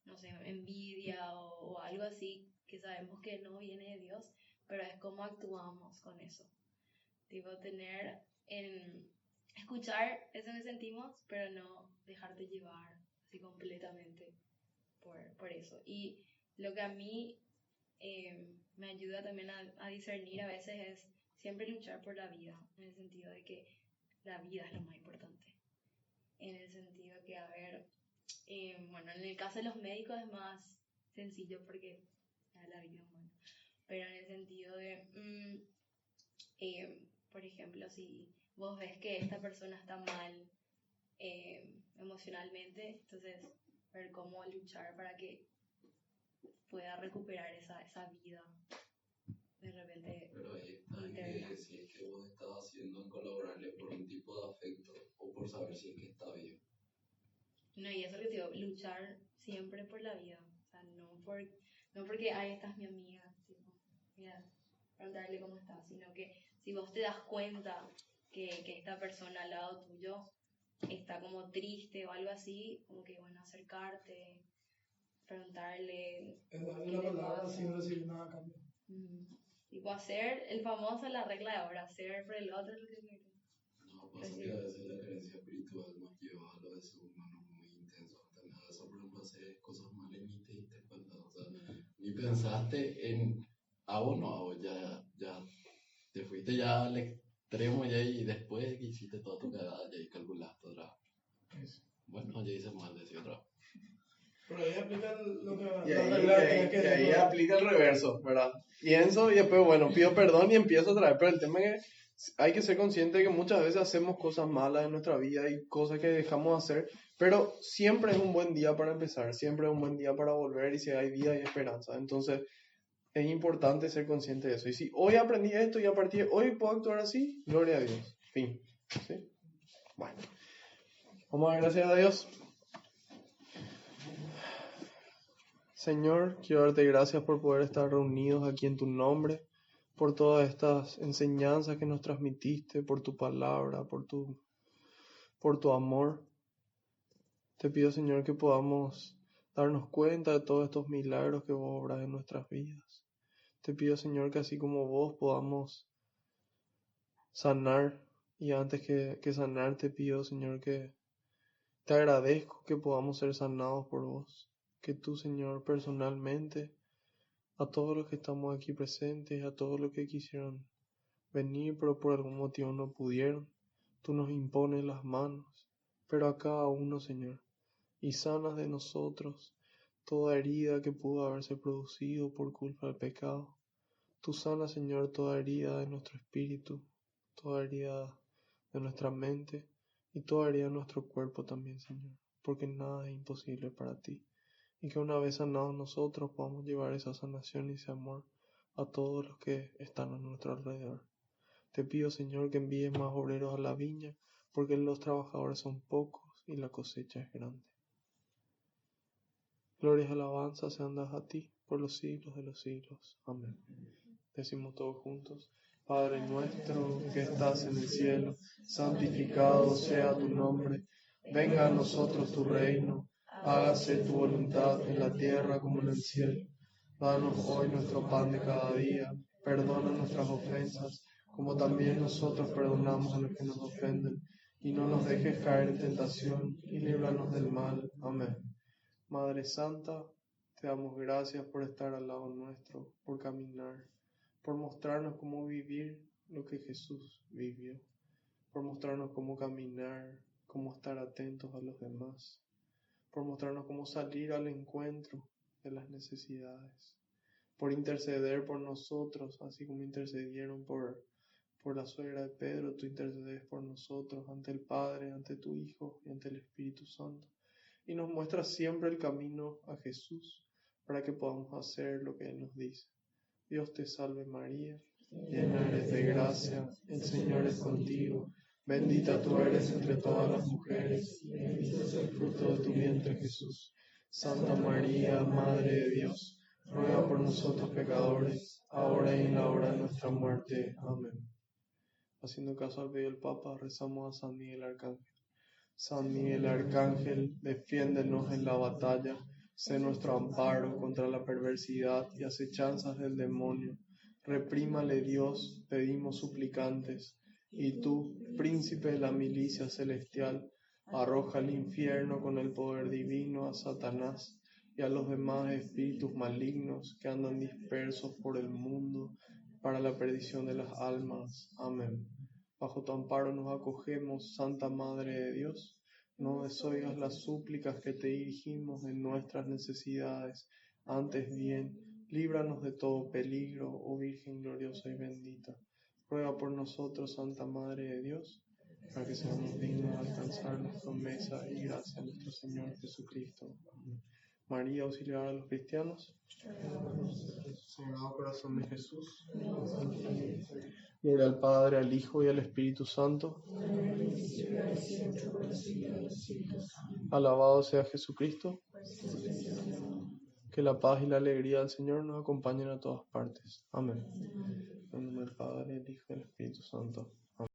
no sé, envidia o algo así que sabemos que no viene de Dios, pero es cómo actuamos con eso. Tipo, escuchar eso que sentimos, pero no dejarte llevar así completamente por eso. Y lo que a mí me ayuda también a discernir a veces es siempre luchar por la vida, en el sentido de que la vida es lo más importante. En el sentido que, a ver, bueno, en el caso de los médicos es más sencillo porque ya la vida es humana. Pero en el sentido de, por ejemplo, si vos ves que esta persona está mal emocionalmente, entonces ver cómo luchar para que pueda recuperar esa vida de repente Pero ahí está, interna. que si es que vos estás haciendo en colaborarle por un tipo de afecto o por saber si es que está bien. No, y eso que te digo, luchar siempre por la vida. O sea, no porque, ay, esta es mi amiga, tipo, mira, preguntarle cómo está, sino que si vos te das cuenta que esta persona al lado tuyo está como triste o algo así, como que, bueno, acercarte, preguntarle Es darle qué la le palabra pasa. sin recibir nada a cambio. Tipo, hacer el famoso la regla de ahora, hacer por el otro lo que quiere. No, pasa que a veces la creencia espiritual nos lleva a lo de ser humanos muy intensos. También a veces, por ejemplo, hacer cosas malas y ni te diste cuenta. O sea, ni pensaste en hago o no hago, ya te fuiste ya al extremo ya y después que hiciste toda tu cagada ya y calculaste otra. Bueno, ya hice mal, decía otra. Pero ahí aplica lo que Y la ahí, regla que y ahí aplica el reverso, ¿verdad? Pienso y después, bueno, pido perdón y empiezo otra vez. Pero el tema es que hay que ser consciente de que muchas veces hacemos cosas malas en nuestra vida y cosas que dejamos de hacer, pero siempre es un buen día para empezar, siempre es un buen día para volver y si hay vida y esperanza. Entonces, es importante ser consciente de eso. Y si hoy aprendí esto y a partir de hoy puedo actuar así, gloria a Dios. Fin. ¿Sí? Bueno, vamos a dar gracias a Dios. Señor, quiero darte gracias por poder estar reunidos aquí en tu nombre, por todas estas enseñanzas que nos transmitiste, por tu palabra, por tu amor. Te pido, Señor, que podamos darnos cuenta de todos estos milagros que vos obras en nuestras vidas. Te pido, Señor, que así como vos podamos sanar, y antes que sanar, te pido, Señor, que te agradezco que podamos ser sanados por vos. Que tú, Señor, personalmente, a todos los que estamos aquí presentes, a todos los que quisieron venir, pero por algún motivo no pudieron, tú nos impones las manos, pero a cada uno, Señor, y sanas de nosotros toda herida que pudo haberse producido por culpa del pecado. Tú sanas, Señor, toda herida de nuestro espíritu, toda herida de nuestra mente y toda herida de nuestro cuerpo también, Señor, porque nada es imposible para ti. Y que una vez sanados nosotros podamos llevar esa sanación y ese amor a todos los que están a nuestro alrededor. Te pido, Señor, que envíes más obreros a la viña, porque los trabajadores son pocos y la cosecha es grande. Glorias y alabanzas sean dadas a ti por los siglos de los siglos. Amén. Decimos todos juntos: Padre nuestro que estás en el cielo, santificado sea tu nombre. Venga a nosotros tu reino. Hágase tu voluntad en la tierra como en el cielo. Danos hoy nuestro pan de cada día. Perdona nuestras ofensas, como también nosotros perdonamos a los que nos ofenden. Y no nos dejes caer en tentación, y líbranos del mal. Amén. Madre Santa, te damos gracias por estar al lado nuestro, por caminar, por mostrarnos cómo vivir lo que Jesús vivió, por mostrarnos cómo caminar, cómo estar atentos a los demás, por mostrarnos cómo salir al encuentro de las necesidades, por interceder por nosotros, así como intercedieron por la suegra de Pedro. Tú intercedes por nosotros ante el Padre, ante tu Hijo y ante el Espíritu Santo, y nos muestras siempre el camino a Jesús para que podamos hacer lo que Él nos dice. Dios te salve María, llena eres de gracia, el Señor es contigo, bendita tú eres entre todas las mujeres, y bendito es el fruto de tu vientre Jesús. Santa María, Madre de Dios, ruega por nosotros pecadores, ahora y en la hora de nuestra muerte. Amén. Haciendo caso al pedido del Papa, rezamos a San Miguel Arcángel. San Miguel Arcángel, defiéndenos en la batalla, sé nuestro amparo contra la perversidad y acechanzas del demonio. Reprímale Dios, pedimos suplicantes, y tú, príncipe de la milicia celestial, arroja al infierno con el poder divino a Satanás y a los demás espíritus malignos que andan dispersos por el mundo para la perdición de las almas. Amén. Bajo tu amparo nos acogemos, Santa Madre de Dios. No desoigas las súplicas que te dirigimos en nuestras necesidades. Antes bien, líbranos de todo peligro, oh Virgen gloriosa y bendita. Ruega por nosotros, Santa Madre de Dios, para que seamos dignos de alcanzar la promesa y gracia de nuestro Señor Jesucristo. Amén. María, auxiliar a los cristianos. Sagrado Corazón de Jesús. Gloria al Padre, al Hijo y al Espíritu Santo. Alabado sea Jesucristo. Que la paz y la alegría del Señor nos acompañen a todas partes. Amén. En nombre del Padre, del Hijo y del Espíritu Santo.